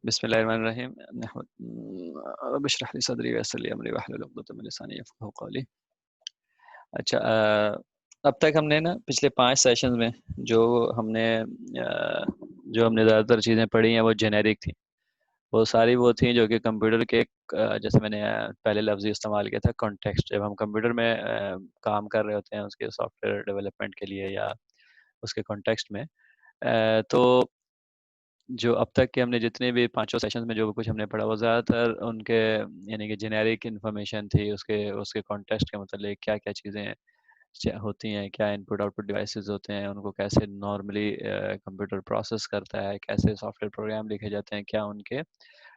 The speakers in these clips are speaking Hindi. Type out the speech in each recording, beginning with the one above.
बिस्मिल्लाहिर्रहमानिर्रहीम। रब्बिश रह ली सदरी वयस्सिर ली अमरी वहलुल उक़दतम मिन लिसानी यफ़क़हू क़ौली। अच्छा, अब तक हमने ना पिछले 5 सेशंस में जो हमने ज़्यादातर चीज़ें पढ़ी हैं वो जेनेरिक थी। वो सारी वो थी जो कि कंप्यूटर के जैसे मैंने पहले लफ्ज़ इस्तेमाल किया था कॉन्टेक्स्ट। जब हम कंप्यूटर में काम कर रहे होते हैं उसके सॉफ्टवेयर डेवलपमेंट के लिए या उसके कॉन्टेक्स्ट में, तो जो अब तक के हमने जितने भी पाँचों सेशंस में जो कुछ हमने पढ़ा वो ज़्यादातर उनके यानी कि जेनेरिक इन्फॉर्मेशन थी, उसके उसके कॉन्टेक्स्ट के मतलब क्या-क्या चीज़ें होती हैं, क्या इनपुट आउटपुट डिवाइसेस होते हैं, उनको कैसे नॉर्मली कंप्यूटर प्रोसेस करता है, कैसे सॉफ्टवेयर प्रोग्राम लिखे जाते हैं, क्या उनके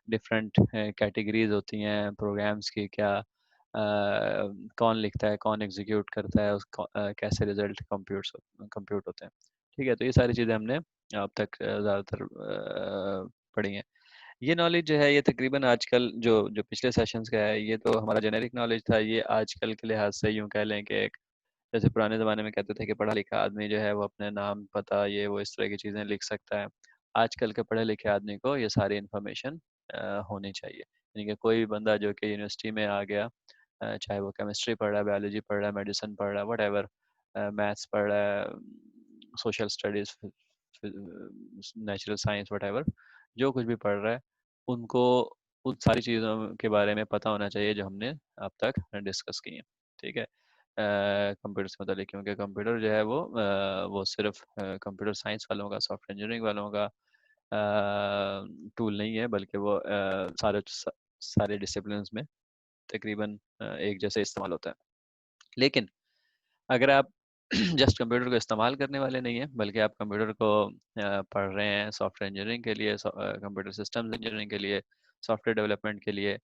डिफरेंट कैटेगरीज होती हैं प्रोग्राम्स की, क्या कौन लिखता है, कौन एग्जीक्यूट करता है, कैसे रिजल्ट कंप्यूट होते हैं। ठीक है, तो ये सारी चीज़ें हमने अब तक ज़्यादातर पढ़ी हैं। ये नॉलेज जो है ये तकरीबन आजकल जो जो पिछले सेशंस का है ये तो हमारा जेनेरिक नॉलेज था। ये आजकल के लिहाज से यूँ कह लें कि एक जैसे पुराने ज़माने में कहते थे कि पढ़ा लिखा आदमी जो है वो अपने नाम पता ये वो इस तरह की चीज़ें लिख सकता है। आजकल के पढ़े लिखे आदमी को ये सारी इन्फॉर्मेशन होनी चाहिए। यानी कि कोई भी बंदा जो कि यूनिवर्सिटी में आ गया, चाहे वो केमिस्ट्री पढ़ रहा है, बायोलॉजी पढ़ रहा है, मेडिसिन पढ़ रहा है, व्हाटएवर, मैथ्स पढ़ रहा है, social studies, natural science, whatever, जो कुछ भी पढ़ रहा है उनको उन सारी चीज़ों के बारे में पता होना चाहिए जो हमने अब तक डिस्कस की हैं। ठीक है, कंप्यूटर से मतलब, क्योंकि कंप्यूटर जो है वो सिर्फ कंप्यूटर साइंस वालों का, सॉफ्टवेयर इंजीनियरिंग वालों का टूल नहीं है, बल्कि वो सारे डिसिप्लिन्स में तकरीबन एक जैसे इस्तेमाल होता है। लेकिन अगर आप जस्ट कंप्यूटर को इस्तेमाल करने वाले नहीं हैं, बल्कि आप कंप्यूटर को पढ़ रहे हैं सॉफ्टवेयर इंजीनियरिंग के लिए, कंप्यूटर सिस्टम्स इंजीनियरिंग के लिए, सॉफ्टवेयर डेवलपमेंट के लिए,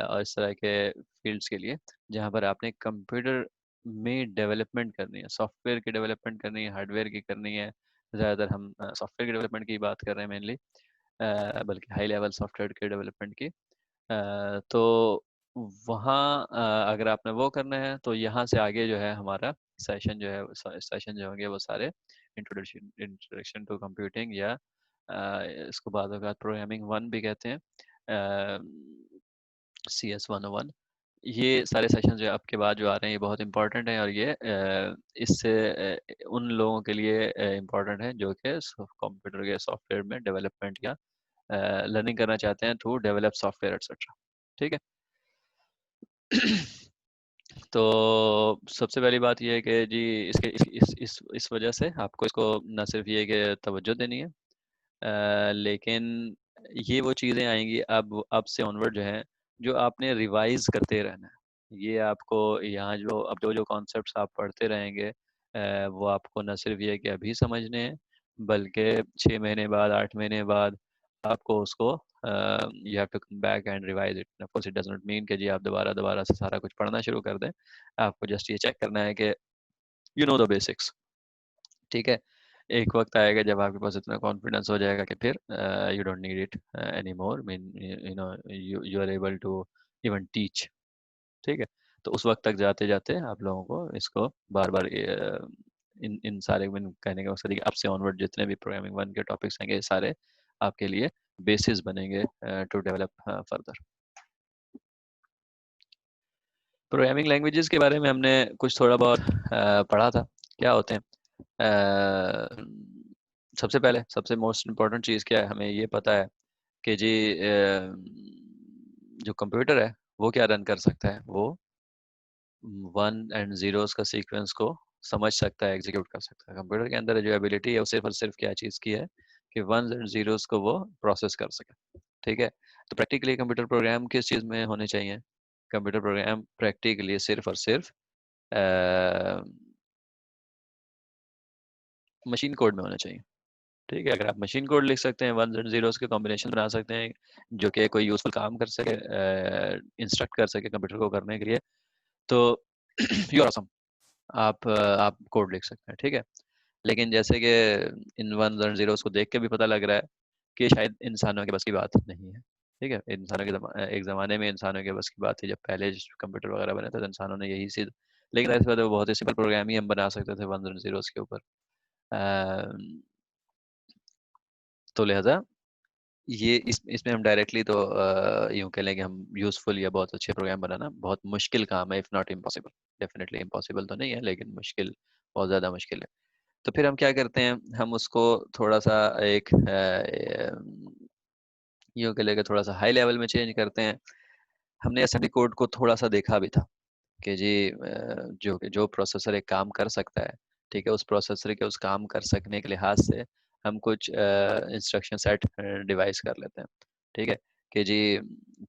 और इस तरह के फील्ड्स के लिए जहाँ पर आपने कंप्यूटर में डेवलपमेंट करनी है, सॉफ्टवेयर की डेवलपमेंट करनी है, हार्डवेयर की करनी है। ज़्यादातर हम सॉफ्टवेयर की डेवलपमेंट की बात कर रहे हैं मेनली, बल्कि हाई लेवल सॉफ्टवेयर के डेवलपमेंट की। तो वहाँ अगर आपने वो करना है तो यहाँ से आगे जो है हमारा सेशन जो है सेशन जो होंगे वो सारे इंट्रोडक्शन इंट्रोडक्शन टू कंप्यूटिंग या इसको बाद में प्रोग्रामिंग वन भी कहते हैं, CS 101। ये सारे सेशन जो आपके बाद जो आ रहे हैं ये बहुत इंपॉर्टेंट हैं, और ये इससे उन लोगों के लिए इम्पोर्टेंट है जो कि कंप्यूटर के सॉफ्टवेयर में डेवलपमेंट या लर्निंग करना चाहते हैं टू डेवलप सॉफ्टवेयर एक्सेट्रा। ठीक है। तो सबसे पहली बात ये है कि जी इसके इस वजह से आपको इसको ना सिर्फ ये कि तवज्जो देनी है, लेकिन ये वो चीज़ें आएंगी अब से ऑनवर्ड जो है, जो आपने रिवाइज करते रहना है। ये आपको यहाँ जो अब जो जो कॉन्सेप्ट्स आप पढ़ते रहेंगे, वो आपको न सिर्फ ये कि अभी समझने हैं, बल्कि 6 महीने बाद, 8 महीने बाद आपको उसको you have to come back and revise it. Of course it does not mean कि जी आप दोबारा दोबारा से सारा कुछ पढ़ना शुरू कर दें। आपको जस्ट ये चेक करना है कि यू नो द बेसिक्स। ठीक है, एक वक्त आएगा जब आपके पास इतना कॉन्फिडेंस हो जाएगा कि फिर you don't need it any more, mean you know you are able to even teach. ठीक है, तो उस वक्त तक जाते जाते आप लोगों को इसको बार बार इन इन सारे कहने का मकसद है कि अब से ऑनवर्ड जितने भी प्रोग्रामिंग वन के टॉपिक्स आएंगे ये सारे आपके लिए बेसिस बनेंगे to develop further. Programming languages के बारे में हमने कुछ थोड़ा बहुत पढ़ा था, क्या होते हैं। अ, सबसे पहले सबसे मोस्ट इम्पोर्टेंट चीज़ क्या है, हमें ये पता है कि जी जो कंप्यूटर है वो क्या रन कर सकता है, वो वन एंड ज़ीरोज़ का सीक्वेंस को समझ सकता है, एग्जीक्यूट कर सकता है। कंप्यूटर के अंदर जो एबिलिटी है वो सिर्फ और सिर्फ क्या चीज़ की है कि वंस एंड ज़ीरोज़ को वो प्रोसेस कर सके। ठीक है, तो प्रैक्टिकली कंप्यूटर प्रोग्राम किस चीज़ में होने चाहिए? कंप्यूटर प्रोग्राम प्रैक्टिकली सिर्फ और सिर्फ मशीन कोड में होना चाहिए। ठीक है, अगर आप मशीन कोड लिख सकते हैं, वंस एंड ज़ीरोज़ के कॉम्बिनेशन बना सकते हैं जो कि कोई यूज़फुल काम कर सके, इंस्ट्रक्ट कर सके कंप्यूटर को करने के लिए, तो यू आर ऑसम। आप कोड लिख सकते हैं। ठीक है, लेकिन जैसे कि इन वंस एंड ज़ीरोज़ को देख के भी पता लग रहा है कि शायद इंसानों के बस की बात नहीं है। ठीक है, इंसानों के एक ज़माने में इंसानों के बस की बात थी, जब पहले कंप्यूटर वगैरह बने थे तो इंसानों ने यही चीज़, लेकिन ऐसे तो बहुत ही सिंपल प्रोग्राम ही हम बना सकते थे वंस एंड ज़ीरोज़ के ऊपर। तो लिहाजा ये इस इसमें हम डायरेक्टली तो यूं कह लें कि हम यूजफुल या बहुत अच्छे प्रोग्राम बनाना बहुत मुश्किल काम है, if not impossible. Definitely impossible तो नहीं है, लेकिन मुश्किल, बहुत ज़्यादा मुश्किल है। तो फिर हम क्या करते हैं, हम उसको थोड़ा सा एक यूं कह लेंगे थोड़ा सा हाई लेवल में चेंज करते हैं। हमने एसएमडी कोड को थोड़ा सा देखा भी था कि जी जो प्रोसेसर एक काम कर सकता है, ठीक है, उस प्रोसेसर के उस काम कर सकने के लिहाज से हम कुछ इंस्ट्रक्शन सेट डिवाइस कर लेते हैं। ठीक है, कि जी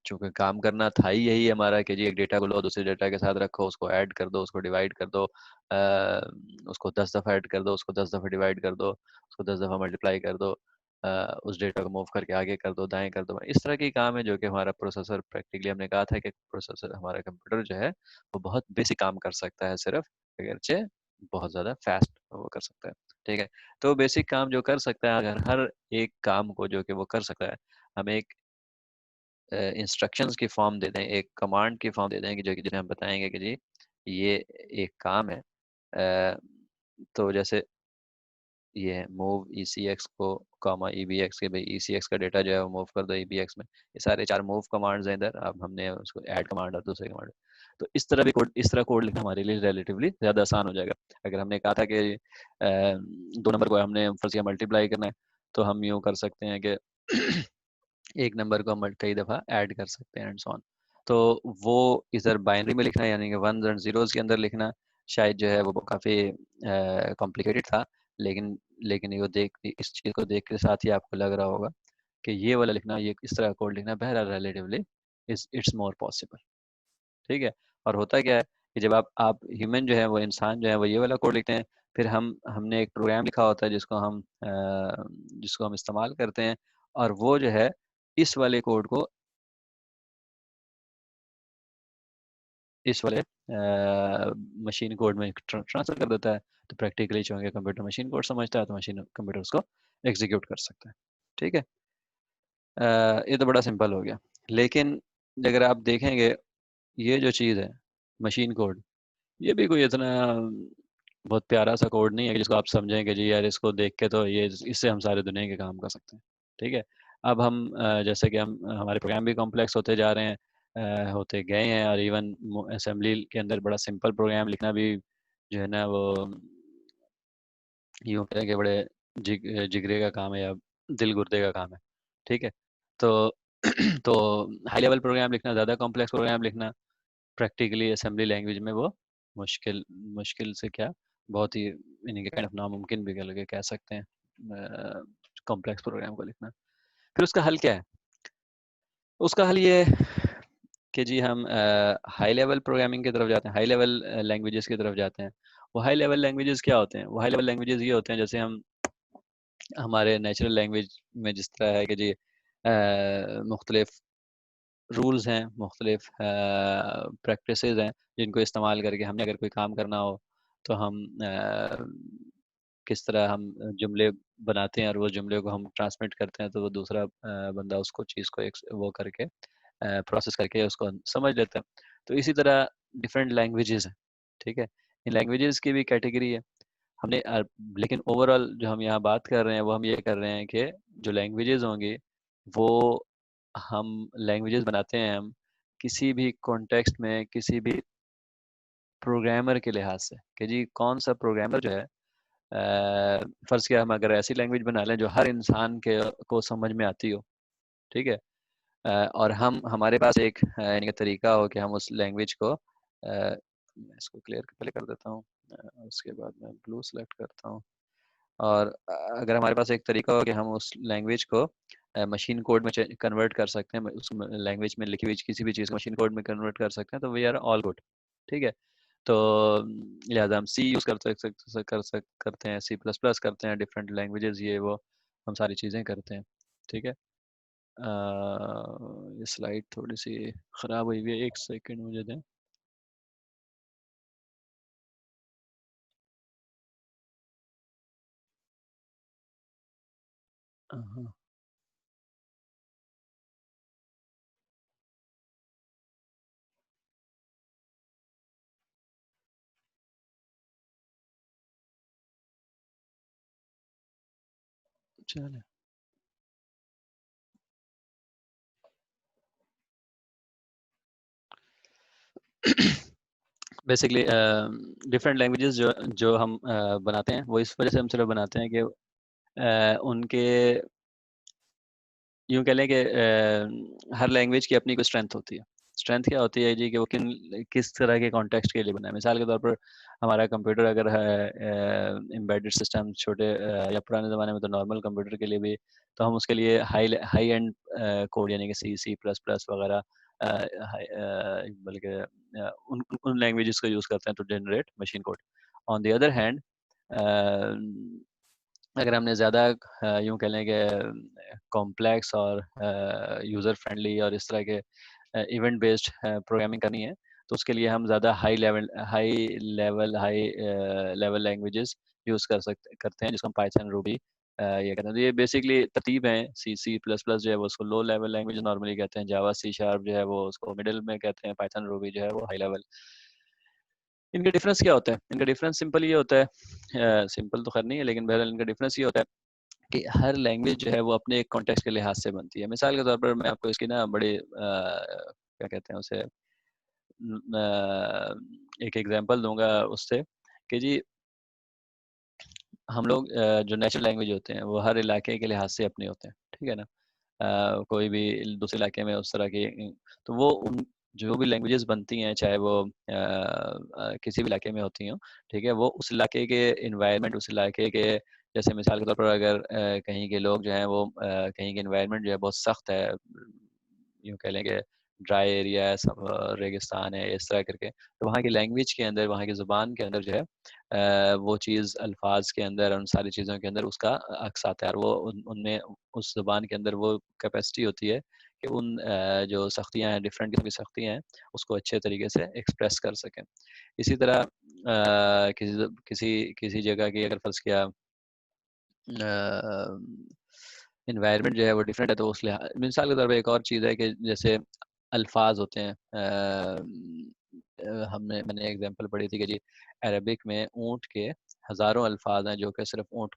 चूंकि काम करना था ही यही हमारा कि जी एक डेटा को लो, दूसरे डेटा के साथ रखो, उसको ऐड कर दो, उसको डिवाइड कर दो, उसको 10 दफ़ा ऐड कर दो, उसको 10 दफ़ा डिवाइड कर दो, उसको 10 दफ़ा मल्टीप्लाई कर दो, उस डेटा को मूव करके आगे कर दो, दाएं कर दो। इस तरह की काम है जो कि हमारा प्रोसेसर, प्रैक्टिकली हमने कहा था कि प्रोसेसर हमारा कंप्यूटर जो है वो बहुत बेसिक काम कर सकता है सिर्फ, अगरचे बहुत ज़्यादा फास्ट वो कर सकता है। ठीक है, तो बेसिक काम जो कर सकता है, अगर हर एक काम को जो कि वो कर सकता है, हम एक इंस्ट्रक्शंस की फॉर्म दे दें, एक कमांड की फॉर्म दे दें कि जो कि जिन्हें हम बताएंगे कि जी ये एक काम है। तो जैसे ये है मूव ई सी एक्स को कॉमा ई बी एक्स, के भाई ई सी एक्स का डेटा जो है वो मूव कर दो ई बी एक्स में। ये सारे 4 मूव कमांड्स हैं इधर। अब हमने उसको ऐड कमांड और दूसरे कमांड, तो इस तरह भी कोड, इस तरह कोड लिखना हमारे लिए रिलेटिवली ज़्यादा आसान हो जाएगा। अगर हमने कहा था कि 2 नंबर को हमने फर्स्ट या मल्टीप्लाई करना है, तो हम यूँ कर सकते हैं कि एक नंबर को हम कई दफ़ा ऐड कर सकते हैं एंड सो ऑन। तो वो इधर बाइनरी में लिखना, यानी कि वंस एंड जीरोस के अंदर लिखना, शायद जो है वो काफ़ी कॉम्प्लिकेटेड था। लेकिन लेकिन ये देख, इस चीज़ को देख के साथ ही आपको लग रहा होगा कि ये वाला लिखना, ये इस तरह कोड लिखना बहरहाल relatively is it's more possible. ठीक है, और होता क्या है कि जब आप ह्यूमन जो है वो इंसान जो है वो ये वाला कोड लिखते हैं, फिर हमने एक प्रोग्राम लिखा होता है जिसको हम इस्तेमाल करते हैं, और वो जो है इस वाले कोड को इस वाले मशीन कोड में ट्रांसफर कर देता है। तो प्रैक्टिकली चूंकि कंप्यूटर मशीन कोड समझता है, तो मशीन कंप्यूटर उसको एग्जीक्यूट कर सकता है। ठीक है, ये तो बड़ा सिंपल हो गया। लेकिन अगर आप देखेंगे, ये जो चीज़ है मशीन कोड, ये भी कोई इतना बहुत प्यारा सा कोड नहीं है कि जिसको आप समझें कि जी यार इसको देख के तो ये इससे हम सारे दुनिया के काम कर सकते हैं। ठीक है, अब हम जैसे कि हम हमारे प्रोग्राम भी कॉम्प्लेक्स होते जा रहे हैं, होते गए हैं, और इवन असेंबली के अंदर बड़ा सिंपल प्रोग्राम लिखना भी जो है ना वो यूँ कहें कि बड़े जिगरे का काम है, या दिल गुर्दे का काम है। ठीक है, तो तो हाई लेवल प्रोग्राम लिखना, ज़्यादा कॉम्प्लेक्स प्रोग्राम लिखना, प्रैक्टिकली असेंबली लैंग्वेज में वो मुश्किल, मुश्किल से क्या, बहुत ही यानी कि काइंड ऑफ नामुमकिन भी कह सकते हैं कॉम्प्लेक्स प्रोग्राम को लिखना। फिर उसका हल क्या है? उसका हल ये है कि जी हम हाई लेवल प्रोग्रामिंग की तरफ जाते हैं, हाई लेवल लैंग्वेजेस की तरफ जाते हैं। वो हाई लेवल लैंग्वेजेस क्या होते हैं? वो हाई लेवल लैंग्वेजेस ये होते हैं जैसे हम हमारे नेचुरल लैंग्वेज में जिस तरह है कि जी मुख्तलिफ रूल्स हैं, मुख्तलिफ प्रैक्टिसेस हैं, जिनको इस्तेमाल करके हमने अगर कोई काम करना हो, तो हम किस तरह हम जुमले बनाते हैं, और वो जुमले को हम ट्रांसमिट करते हैं, तो वो दूसरा बंदा उसको चीज़ को एक वो करके प्रोसेस करके उसको समझ लेता है। तो इसी तरह डिफरेंट लैंग्वेजेस हैं। ठीक है, इन लैंग्वेजेस की भी कैटेगरी है। हमने लेकिन ओवरऑल जो हम यहाँ बात कर रहे हैं, वो हम ये कर रहे हैं कि जो लैंग्वेजेस होंगी, वो हम लैंग्वेजेस बनाते हैं हम किसी भी कॉन्टेक्स्ट में, किसी भी प्रोग्रामर के लिहाज से, कि जी कौन सा प्रोग्रामर जो है फ़र्ज़ किया हम अगर ऐसी लैंग्वेज बना लें जो हर इंसान के को समझ में आती हो। ठीक है, और हम हमारे पास एक यानी कि तरीका हो कि हम उस लैंग्वेज को मैं इसको क्लियर पहले कर देता हूँ, उसके बाद मैं ब्लू सेलेक्ट करता हूँ। और अगर हमारे पास एक तरीका हो कि हम उस लैंग्वेज को मशीन कोड में कन्वर्ट कर सकते हैं, उस लैंग्वेज में लिखी हुई किसी भी चीज़ को मशीन कोड में कन्वर्ट कर सकते हैं, तो वी आर ऑल गुड। ठीक है, तो लिहाजा हम सी यूज़ करते हैं, सी प्लस प्लस करते हैं, डिफरेंट लैंग्वेजेस ये वो हम सारी चीज़ें करते हैं। ठीक है, ये स्लाइड थोड़ी सी ख़राब हुई हुई है, एक सेकंड मुझे दें। हाँ, चले बेसिकली डिफरेंट लैंग्वेजेस जो जो हम बनाते हैं वो इस वजह से हम सिर्फ बनाते हैं कि उनके यूँ कह लें कि हर लैंग्वेज की अपनी कोई स्ट्रेंथ होती है। स्ट्रेंथ क्या होती है जी कि वो किस तरह के कॉन्टेक्स्ट के लिए बना है। मिसाल के तौर पर हमारा कंप्यूटर अगर है एम्बेडेड सिस्टम छोटे या पुराने ज़माने में तो नॉर्मल कंप्यूटर के लिए भी तो हम उसके लिए हाई एंड कोड यानी कि सी प्लस प्लस वगैरह बल्कि उन लैंग्वेजेस का यूज़ करते हैं to generate machine code. On the other hand अगर हमने ज़्यादा यूँ कह लें कि कॉम्प्लेक्स और यूज़र फ्रेंडली और इस तरह के इवेंट बेस्ड प्रोग्रामिंग करनी है तो उसके लिए हम ज़्यादा हाई लेवल लैंग्वेजेस यूज़ करते हैं जिसको हम पाइथन रूबी ये कहते हैं। तो ये बेसिकली तरतीब है। सी प्लस प्लस जो है वो उसको लो लेवल लैंग्वेज नॉर्मली कहते हैं। जावा सी शार्प जो है वो उसको मिडिल में कहते हैं। पाइथन रूबी जो है वो हाई लेवल। इनका डिफरेंस क्या होता है? इनका डिफरेंस सिंपल ये होता है, सिंपल तो खैर नहीं है लेकिन बहरहाल इनका डिफरेंस ये होता है कि हर लैंग्वेज जो है वो अपने एक कॉन्टेक्स्ट के लिहाज से बनती है। मिसाल के तौर पर मैं आपको इसकी ना बड़ी क्या कहते हैं उसे एक एग्जांपल दूंगा उससे कि जी हम लोग जो नेचुरल लैंग्वेज होते हैं वो हर इलाके के लिहाज से अपने होते हैं, ठीक है ना। कोई भी दूसरे इलाके में उस तरह की तो वो उन जो भी लैंग्वेजेस बनती हैं चाहे वो किसी भी इलाके में होती हों, ठीक है, वो उस इलाके के इन्वायरमेंट उस इलाके के जैसे मिसाल के तौर पर अगर कहीं के लोग जो हैं वो कहीं के इन्वायरमेंट जो है बहुत सख्त है, यूँ कह लें कि ड्राई एरिया है, सब रेगिस्तान है, इस तरह करके, तो वहाँ की लैंग्वेज के अंदर, वहाँ की ज़ुबान के अंदर जो है वो चीज़ अल्फाज के अंदर, उन सारी चीज़ों के अंदर उसका अक्स आता है और वो उनमें उस ज़ुबान के अंदर वो कैपेसिटी होती है कि उन जो सख्तियाँ हैं, डिफरेंट किस्म की सख्तियाँ हैं, उसको अच्छे तरीके से एक्सप्रेस कर सकें। इसी तरह किसी जगह की अगर फ़र्ज़ किया एनवायरनमेंट जो है वो डिफरेंट है तो उस लिहाज मिसाल के तौर पे एक और चीज़ है कि जैसे अल्फाज होते हैं हमने मैंने एग्जांपल पढ़ी थी कि जी अरबिक में ऊँट के हज़ारों अल्फाज हैं जो कि सिर्फ ऊँट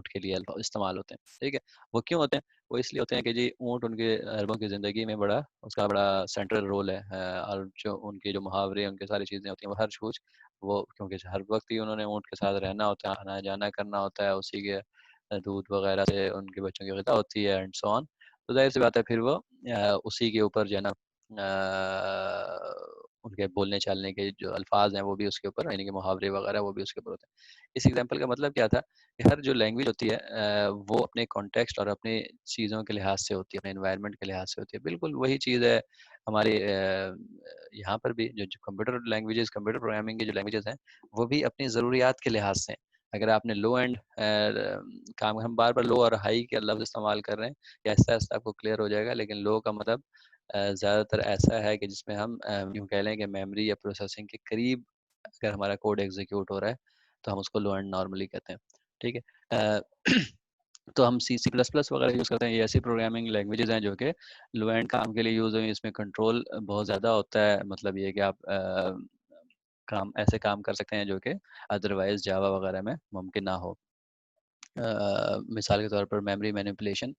के लिए इस्तेमाल होते हैं, ठीक है। वो क्यों होते हैं? वो इसलिए होते हैं कि जी ऊँट उनके अरबों की ज़िंदगी में बड़ा उसका बड़ा सेंट्रल रोल है और जो उनके जो मुहावरे उनकी सारी चीज़ें होती हैं वो हर कुछ वो क्योंकि हर वक्त ही उन्होंने ऊँट के साथ रहना होता है, आना जाना करना होता है, उसी के दूध वगैरह से उनके बच्चों की ग़िज़ा होती है एंड सो ऑन। तो ज़ाहिर-सी बात है फिर वो उसी के ऊपर जो है ना उनके बोलने चालने के जो अल्फाज हैं वो भी उसके ऊपर यानी कि मुहावरे वगैरह वो भी उसके ऊपर होते हैं। इस एग्जांपल का मतलब क्या था कि हर जो लैंग्वेज होती है वो अपने कॉन्टेक्स्ट और अपनी चीज़ों के लिहाज से होती है, अपने एनवायरनमेंट के लिहाज से होती है। बिल्कुल वही चीज़ है हमारे यहाँ पर भी जो कंप्यूटर लैंग्वेजेस कंप्यूटर प्रोग्रामिंग की जो लैंग्वेजेस हैं वो भी अपनी ज़रूरियात के लिहाज से हैं। अगर आपने लो एंड काम हम बार-बार लो और हाई के लफ्ज़ इस्तेमाल कर रहे हैं, ये आहिस्ता-आहिस्ता आपको क्लियर हो जाएगा लेकिन लो का मतलब ज़्यादातर ऐसा है कि जिसमें हम यूँ कह लें कि मेमोरी या प्रोसेसिंग के करीब अगर हमारा कोड एग्जीक्यूट हो रहा है, तो हम उसको लो एंड नॉर्मली कहते हैं, ठीक है। तो हम सी प्लस प्लस वगैरह यूज़ करते हैं, ये ऐसी प्रोग्रामिंग लैंग्वेजेज़ हैं जो कि लो एंड काम के लिए यूज़ हुई, इसमें कंट्रोल बहुत ज़्यादा होता है, मतलब ये है कि आप काम कर सकते हैं जो कि अदरवाइज़ जावा वगैरह में मुमकिन ना हो। मिसाल के तौर पर memory manipulation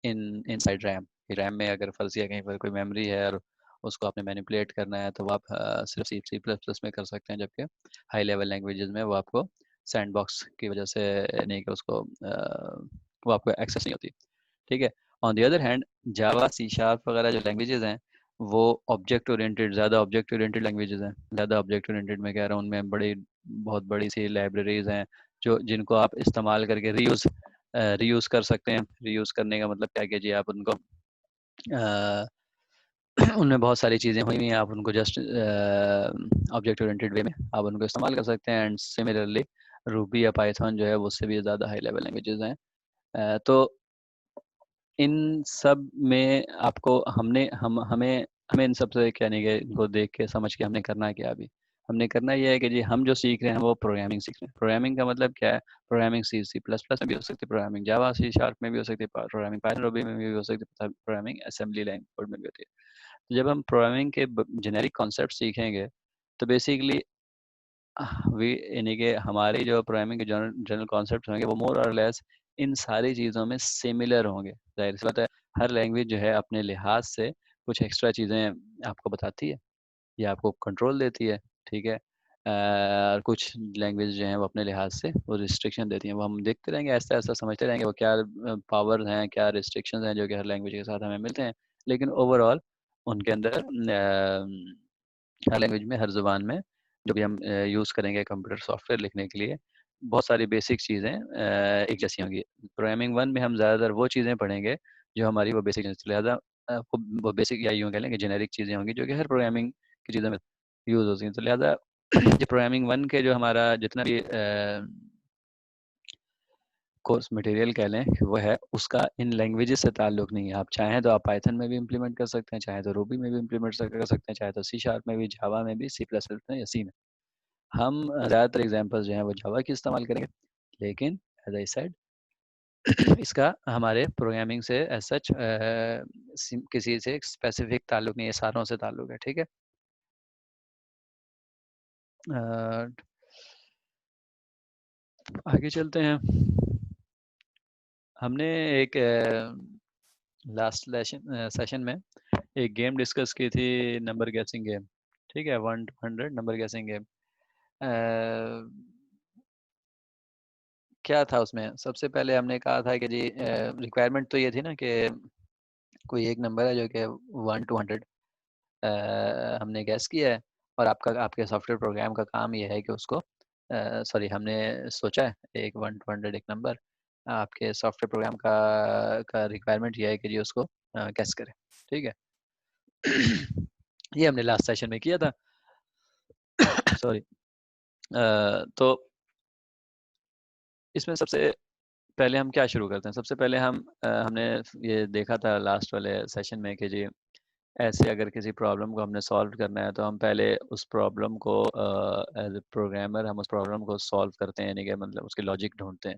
inside RAM. RAM में अगर फ़र्ज़ किया कहीं पर कोई मेमोरी है और उसको आपने मैनिपुलेट करना है तो वो आप सिर्फ सी प्लस प्लस में कर सकते हैं जबकि हाई लेवल लैंग्वेजेज़ में वो आपको सैंडबॉक्स की वजह से नहीं कि उसको वो आपको एक्सेस नहीं होती, ठीक है। On the other hand Java, C sharp वगैरह जो लैंग्वेजेज़ हैं वो ऑब्जेक्ट ओरिएंटेड लैंग्वेजेज़ हैं। ज़्यादा ऑब्जेक्ट ओरिएंटेड मैं कह रहा हूँ उनमें बहुत बड़ी सी लाइब्रेरीज़ हैं जो जिनको आप इस्तेमाल करके रीयूज़ कर सकते हैं। रीयूज़ करने का मतलब क्या है कि जी आप उनको अ, उनमें बहुत सारी चीज़ें हुई हुई हैं, आप उनको जस्ट ऑब्जेक्ट ओरिएंटेड वे में आप उनको इस्तेमाल कर सकते हैं एंड सिमिलरली रूबी या पाइथन जो है वो उससे भी ज़्यादा हाई लेवल लैंग्वेजेज़ हैं। तो इन सब में आपको हमने हम हमें हमें इन सब से क्या नहीं कि इनको देख के समझ के हमने करना क्या अभी? हमने करना ये है कि जी हम जो सीख रहे हैं वो प्रोग्रामिंग सीख रहे हैं। प्रोग्रामिंग का मतलब क्या है? प्रोग्रामिंग सी प्लस प्लस में भी हो सकती है, प्रोग्रामिंग जावा, सी शार्प में भी हो सकती है, प्रोग्रामिंग पाइथन रूबी में भी हो सकती है, प्रोग्रामिंग असेंबली लैंग्वेज में भी होती है। तो जब हम प्रोग्रामिंग के जेनेरिक कॉन्सेप्ट सीखेंगे तो बेसिकली वी यानी कि हमारी जो प्रोग्रामिंग के जनरल जनरल कॉन्सेप्ट्स होंगे वो मोर और लेस इन सारी चीज़ों में सिमिलर होंगे। ज़ाहिर सी बात है हर लैंग्वेज जो है अपने लिहाज से कुछ एक्स्ट्रा चीज़ें आपको बताती है या आपको कंट्रोल देती है, ठीक है। और कुछ लैंग्वेज जो हैं वो अपने लिहाज से वो रिस्ट्रिक्शन देती हैं, वो हम देखते रहेंगे, ऐसा-ऐसा समझते रहेंगे वो क्या पावर्स हैं, क्या रिस्ट्रिक्शंस हैं जो कि हर लैंग्वेज के साथ हमें मिलते हैं। लेकिन ओवरऑल उनके अंदर हर लैंग्वेज में, हर ज़ुबान में जो भी हम यूज़ करेंगे कंप्यूटर सॉफ्टवेयर लिखने के लिए, बहुत सारी बेसिक चीज़ें एक जैसी होंगी। प्रोग्रामिंग 1 में हम ज़्यादातर वो चीज़ें पढ़ेंगे जो हमारी वो बेसिक चीज़ें, लिहाज़ा वो बेसिक या यूँ कह लें कि जेनेरिक चीज़ें होंगी जो कि हर प्रोग्रामिंग की चीज़ों में यूज़ होती हैं। तो लिहाज़ा जो प्रोग्रामिंग 1 के जो हमारा जितना भी कोर्स मटेरियल कह लें वो है, उसका इन लैंग्वेजेस से ताल्लुक नहीं है। आप चाहें तो आप पाइथन में भी इम्प्लीमेंट कर सकते हैं, चाहे तो रूबी में भी इम्प्लीमेंट कर सकते हैं, चाहे तो सी शार्प में भी, जावा में भी, सी प्लस प्लस में या सी में। हम ज़्यादातर एग्जांपल्स जो हैं वो जावा की इस्तेमाल करेंगे, लेकिन एज़ आई सेड इसका हमारे प्रोग्रामिंग से एज़ सच किसी से स्पेसिफिक ताल्लुक नहीं है, सारों से ताल्लुक है, ठीक है। अ, आगे चलते हैं। हमने एक लास्ट सेशन में एक गेम डिस्कस की थी, नंबर गेसिंग गेम, ठीक है, 1 to 100 नंबर गेसिंग गेम। क्या था उसमें? सबसे पहले हमने कहा था कि जी रिक्वायरमेंट तो ये थी ना कि कोई एक नंबर है जो कि 1 to 100 हमने गैस किया है, और आपके सॉफ्टवेयर प्रोग्राम का काम ये है कि उसको सॉरी, हमने सोचा है एक 1 to 100 एक नंबर, आपके सॉफ्टवेयर प्रोग्राम का रिक्वायरमेंट ये है कि जी उसको गैस करें, ठीक है। ये हमने लास्ट सेशन में किया था। सॉरी। तो इसमें सबसे पहले हम क्या शुरू करते हैं? सबसे पहले हमने ये देखा था लास्ट वाले सेशन में कि जी ऐसे अगर किसी प्रॉब्लम को हमने सॉल्व करना है तो हम पहले उस प्रॉब्लम को एज ए प्रोग्रामर हम उस प्रॉब्लम को सॉल्व करते हैं, यानी कि मतलब उसके लॉजिक ढूंढते हैं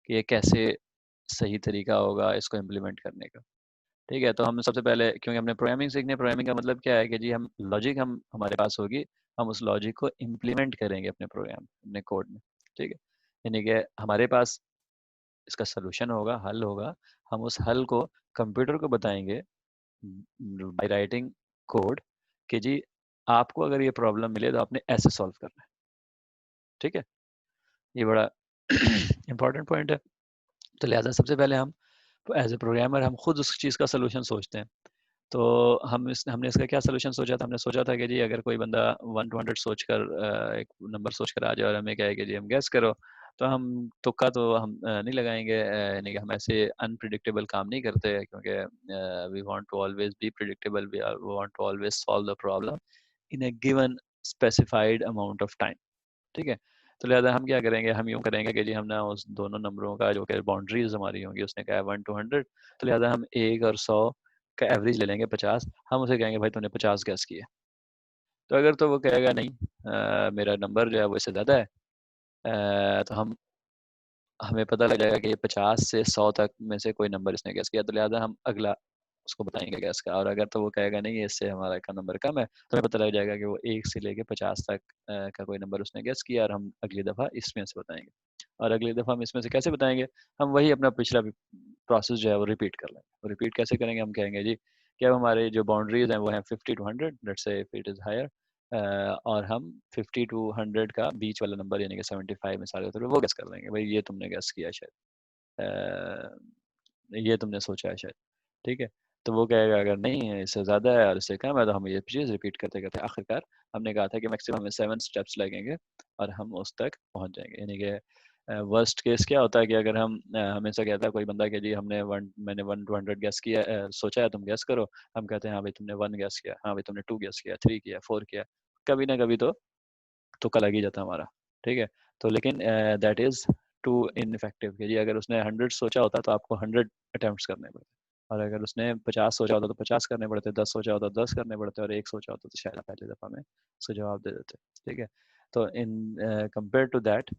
कि ये कैसे सही तरीका होगा इसको इम्प्लीमेंट करने का, ठीक है। तो हम सबसे पहले, क्योंकि हमने प्रोग्रामिंग सीखनी है, प्रोग्रामिंग का मतलब क्या है कि जी हम लॉजिक हम हमारे पास होगी, हम उस लॉजिक को इम्प्लीमेंट करेंगे अपने प्रोग्राम, अपने कोड में, ठीक है। यानी कि हमारे पास इसका सलूशन होगा, हल होगा, हम उस हल को कंप्यूटर को बताएंगे बाय राइटिंग कोड कि जी आपको अगर ये प्रॉब्लम मिले तो आपने ऐसे सॉल्व करना है, ठीक है। ये बड़ा इंपॉर्टेंट पॉइंट है। तो लिहाजा सबसे पहले हम एज ए प्रोग्रामर हम खुद उस चीज़ का सलूशन सोचते हैं। तो हमने इसका क्या सलूशन सोचा था? हमने सोचा था कि जी अगर कोई बंदा 1 to 100 सोचकर एक नंबर सोचकर आ जाए और हमें कहे कि जी हम गैस करो, तो हम तुक्का तो हम नहीं लगाएंगे, यानी कि हम ऐसे अनप्रिडिक्टेबल काम नहीं करते, क्योंकि we want to always be predictable, we want to always solve the problem in a given specified amount of time, ठीक है। तो लिहाजा हम क्या करेंगे, हम यूँ करेंगे कि जी हम ना उस दोनों नंबरों का जो कि बाउंड्रीज हमारी होंगी, उसने कहा है 1 to 100, तो लिहाजा हम 1 और 100 का एवरेज ले लेंगे 50, हम उसे कहेंगे भाई तूने 50 गैस किए। तो अगर तो वो कहेगा नहीं मेरा नंबर जो है वो इससे ज़्यादा है, तो हमें पता लग जाएगा कि ये 50 से 100 तक में से कोई नंबर इसने गैस किया, तो लिहाजा हम अगला उसको बताएंगे गैस का। और अगर तो वो कहेगा नहीं इससे हमारा का नंबर कम है, तो हमें पता लग जाएगा कि वो 1 से लेके 50 तक का कोई नंबर उसने गैस किया, और हम अगली दफ़ा इसमें से बताएंगे। और अगली दफ़ा हम इसमें से कैसे बताएंगे? हम वही अपना पिछला प्रोसेस जो है वो रिपीट कर लेंगे। वो रिपीट कैसे करेंगे? हम कहेंगे जी कि अब हमारे जो बाउंड्रीज हैं वो हैं 50 to 100, let's say if it is higher, और हम 50 to 100 का बीच वाला नंबर यानी कि 75 मिसाल के तौर पे वो गेस कर लेंगे, भाई ये तुमने गेस किया शायद, ये तुमने सोचा है शायद, ठीक है। तो वो कहेगा अगर नहीं है, इससे ज़्यादा है और इससे कम है, तो हम ये चीज़ रिपीट करते करते आखिरकार हमने कहा था कि मैक्सिमम हमें 7 स्टेप्स लगेंगे और हम उस तक पहुंच जाएंगे। यानी कि वर्स्ट केस क्या होता है कि अगर हम हमेशा कहता है कोई बंदा कि जी मैंने 1 to 100 गैस किया, सोचा है तुम गैस करो, हम कहते हैं हाँ भाई तुमने 1 गैस किया, हाँ भाई तुमने 2 गैस किया, 3 किया, 4 किया, कभी ना कभी तो तुक्का लग ही जाता है हमारा, ठीक है। तो लेकिन दैट इज़ टू इनइफेक्टिव कि जी अगर उसने 100 सोचा होता तो आपको 100 अटेम्प्ट्स करने पड़ते, और अगर उसने 50 सोचा होता तो 50 करने पड़ते, 10 सोचा होता तो 10 करने पड़ते, और 1 सोचा होता तो शायद पहली दफ़ा में उसको जवाब दे देते, ठीक है। तो इन कंपेयर टू दैट,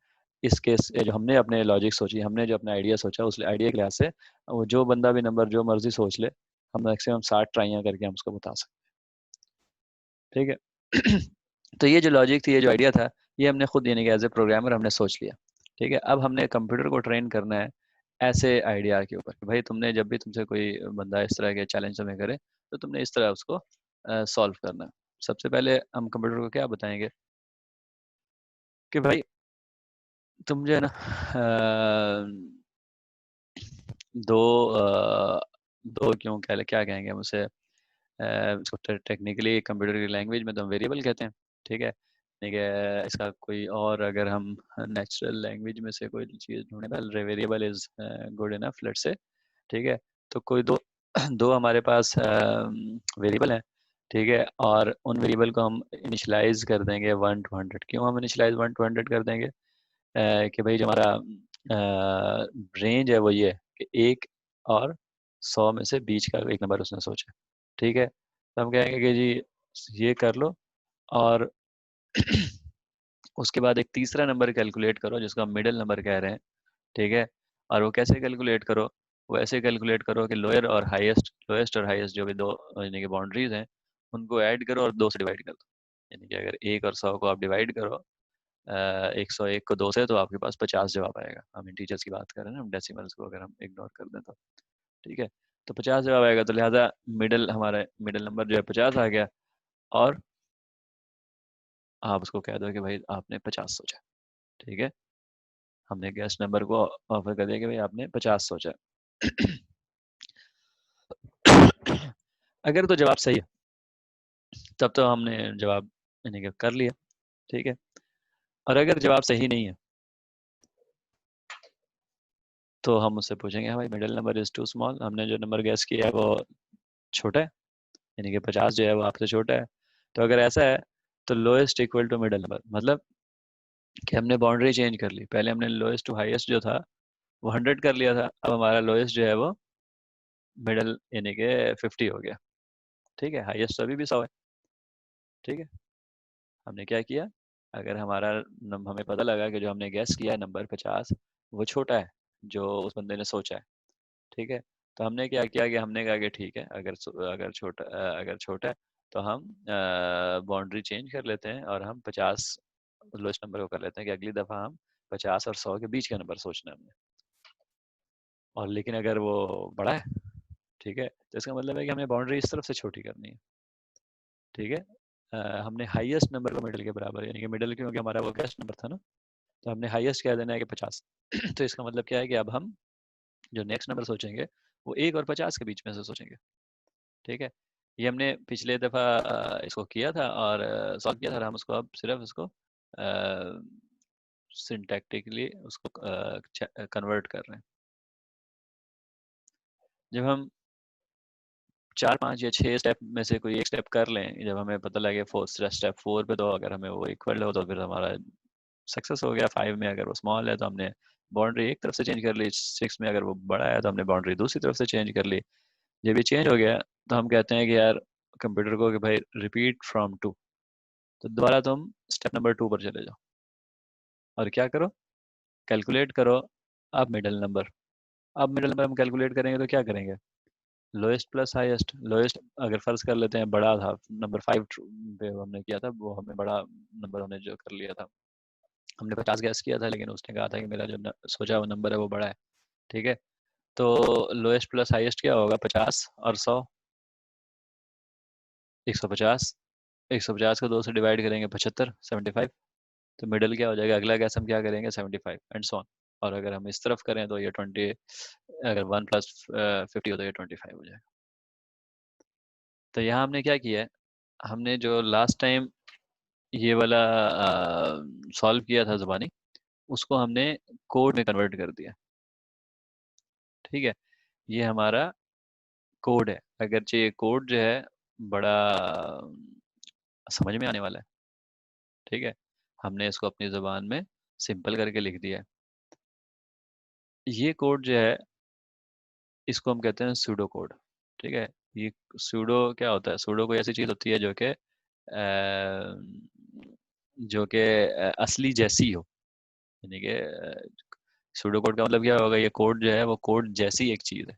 इस केस जो हमने अपने लॉजिक सोची, हमने जो अपना आइडिया सोचा, उस आइडिया के लिहाज से वो जो बंदा भी नंबर जो मर्जी सोच ले, हम मैक्सिमम 60 ट्राइयाँ करके हम उसको बता सकते, ठीक है। तो ये जो लॉजिक थी, ये जो आइडिया था, ये हमने खुद यानी कि एज ए प्रोग्रामर हमने सोच लिया, ठीक है। अब हमने कंप्यूटर को ट्रेन करना है ऐसे आइडिया के ऊपर कि भाई तुमने जब भी तुमसे कोई बंदा इस तरह के चैलेंज तुम्हें करे तो तुमने इस तरह उसको सॉल्व करना है। सबसे पहले हम कंप्यूटर को क्या बताएंगे कि भाई तुम जो है ना दो दो क्यों क्या कहेंगे हम उसे, इसको टेक्निकली कंप्यूटर की लैंग्वेज में तो हम वेरिएबल कहते हैं। ठीक है, ठीक है, इसका कोई और अगर हम नेचुरल लैंग्वेज में से कोई चीज़ ढूंढे, variable is good enough let's say. ठीक है, तो कोई दो दो हमारे पास वेरिएबल हैं। ठीक है, और उन वेरिएबल को हम इनिशलाइज कर देंगे 1 to 100। क्यों हम इनिशलाइज 1 to 100 कर देंगे? कि भाई जो हमारा रेंज है वो ये है कि 1 और 100 में से बीच का एक नंबर उसने सोचा। ठीक है, तो हम कहेंगे कि जी ये कर लो, और उसके बाद एक तीसरा नंबर कैलकुलेट करो जिसको हम मिडिल नंबर कह रहे हैं। ठीक है, और वो कैसे कैलकुलेट करो? वो ऐसे कैलकुलेट करो कि लोएस्ट और हाईएस्ट जो भी दो यानी कि बाउंड्रीज हैं उनको ऐड करो और 2 से डिवाइड कर दो। यानी कि अगर 1 और 100 को आप डिवाइड करो 101 को 2 से, तो आपके पास 50 जवाब आएगा। हम इंटीजर्स की बात कर रहे हैं ना, हम डेसिमल्स को अगर हम इग्नोर कर दें तो। ठीक है, तो 50 जवाब आएगा, तो लिहाजा हमारा मिडिल नंबर जो है 50 आ गया। और आप उसको कह दो कि भाई आपने 50 सोचा। ठीक है, हमने गेस्ट नंबर को ऑफर कर दिया कि भाई आपने 50 सोचा। अगर तो जवाब सही है तब तो हमने जवाब यानी कि कर लिया। ठीक है, और अगर जवाब सही नहीं है तो हम उससे पूछेंगे, हाँ भाई middle number is too small, हमने जो नंबर गैस किया है वो छोटा है, यानी कि 50 जो है वो आपसे छोटा है। तो अगर ऐसा है तो lowest equal to middle number, मतलब कि हमने बाउंड्री चेंज कर ली। पहले हमने लोएस्ट टू हाईएस्ट जो था वो 100 कर लिया था, अब हमारा लोएस्ट जो है वो मिडल यानी कि 50 हो गया। ठीक है, हाईएस्ट तो अभी भी 100 है। ठीक है, हमने क्या किया, अगर हमें पता लगा कि जो हमने गैस किया है नंबर 50 वो छोटा है जो उस बंदे ने सोचा है। ठीक है, तो हमने क्या किया कि हमने कहा कि ठीक है, अगर छोटा है तो हम बाउंड्री चेंज कर लेते हैं और हम 50 लोएस्ट नंबर को कर लेते हैं कि अगली दफ़ा हम 50 और 100 के बीच का नंबर सोचना है हमने। और लेकिन अगर वो बड़ा है, ठीक है, तो इसका मतलब है कि हमें बाउंड्री इस तरफ से छोटी करनी है। ठीक है, हमने हाईएस्ट नंबर को मिडिल के बराबर, यानी कि मिडिल क्योंकि हमारा वो गेस्ट नंबर था ना, तो हमने हाईएस्ट कह देना है कि 50। तो इसका मतलब क्या है कि अब हम जो नेक्स्ट नंबर सोचेंगे वो 1 और 50 के बीच में से सोचेंगे। ठीक है, ये हमने पिछले दफ़ा इसको किया था और सॉल्व किया था, और हम उसको अब सिर्फ उसको सिंटैक्टिकली उसको कन्वर्ट कर रहे हैं। जब हम 4 5 या 6 स्टेप में से कोई एक स्टेप कर लें, जब हमें पता लगे स्टेप 4 पे तो अगर हमें वो इक्वल हो तो फिर हमारा सक्सेस हो गया। 5 में अगर वो स्मॉल है तो हमने बाउंड्री एक तरफ से चेंज कर ली, 6 में अगर वो बड़ा है तो हमने बाउंड्री दूसरी तरफ से चेंज कर ली। जब ये चेंज हो गया तो हम कहते हैं कि यार कंप्यूटर को कि भाई रिपीट फ्रॉम 2, तो दोबारा तुम स्टेप नंबर 2 पर चले जाओ और क्या करो, कैलकुलेट करो अब मिडिल नंबर। अब मिडिल नंबर हम कैलकुलेट करेंगे तो क्या करेंगे, लोएस्ट प्लस हाईएस्ट। लोएस्ट अगर फर्ज कर लेते हैं बड़ा था, नंबर 5 पे हमने किया था, वो हमें बड़ा नंबर हमने जो कर लिया था, हमने 50 गैस किया था लेकिन उसने कहा था कि मेरा जो सोचा हुआ नंबर है वो बड़ा है। ठीक है, तो लोएस्ट प्लस हाईएस्ट क्या होगा, 50 और 100, 150। 150 को 2 से डिवाइड करेंगे 75, 75। तो मिडिल क्या हो जाएगा, अगला गैस हम क्या करेंगे 75 एंड सो ऑन। और अगर हम इस तरफ करें तो ये 20, अगर 1 + 50 हो तो ये 25 हो जाएगा। तो यहाँ हमने क्या किया है, हमने जो लास्ट टाइम ये वाला सॉल्व किया था ज़ुबानी, उसको हमने कोड में कन्वर्ट कर दिया। ठीक है, ये हमारा कोड है, अगरचे ये कोड जो है बड़ा समझ में आने वाला है। ठीक है, हमने इसको अपनी ज़ुबान में सिंपल करके लिख दिया है। ये कोड जो है इसको हम कहते हैं सूडो कोड। ठीक है, ये सूडो क्या होता है, सूडो कोई ऐसी चीज़ होती है असली जैसी हो, यानी कि सूडो कोड का मतलब क्या होगा, ये कोड जो है वो कोड जैसी एक चीज़ है।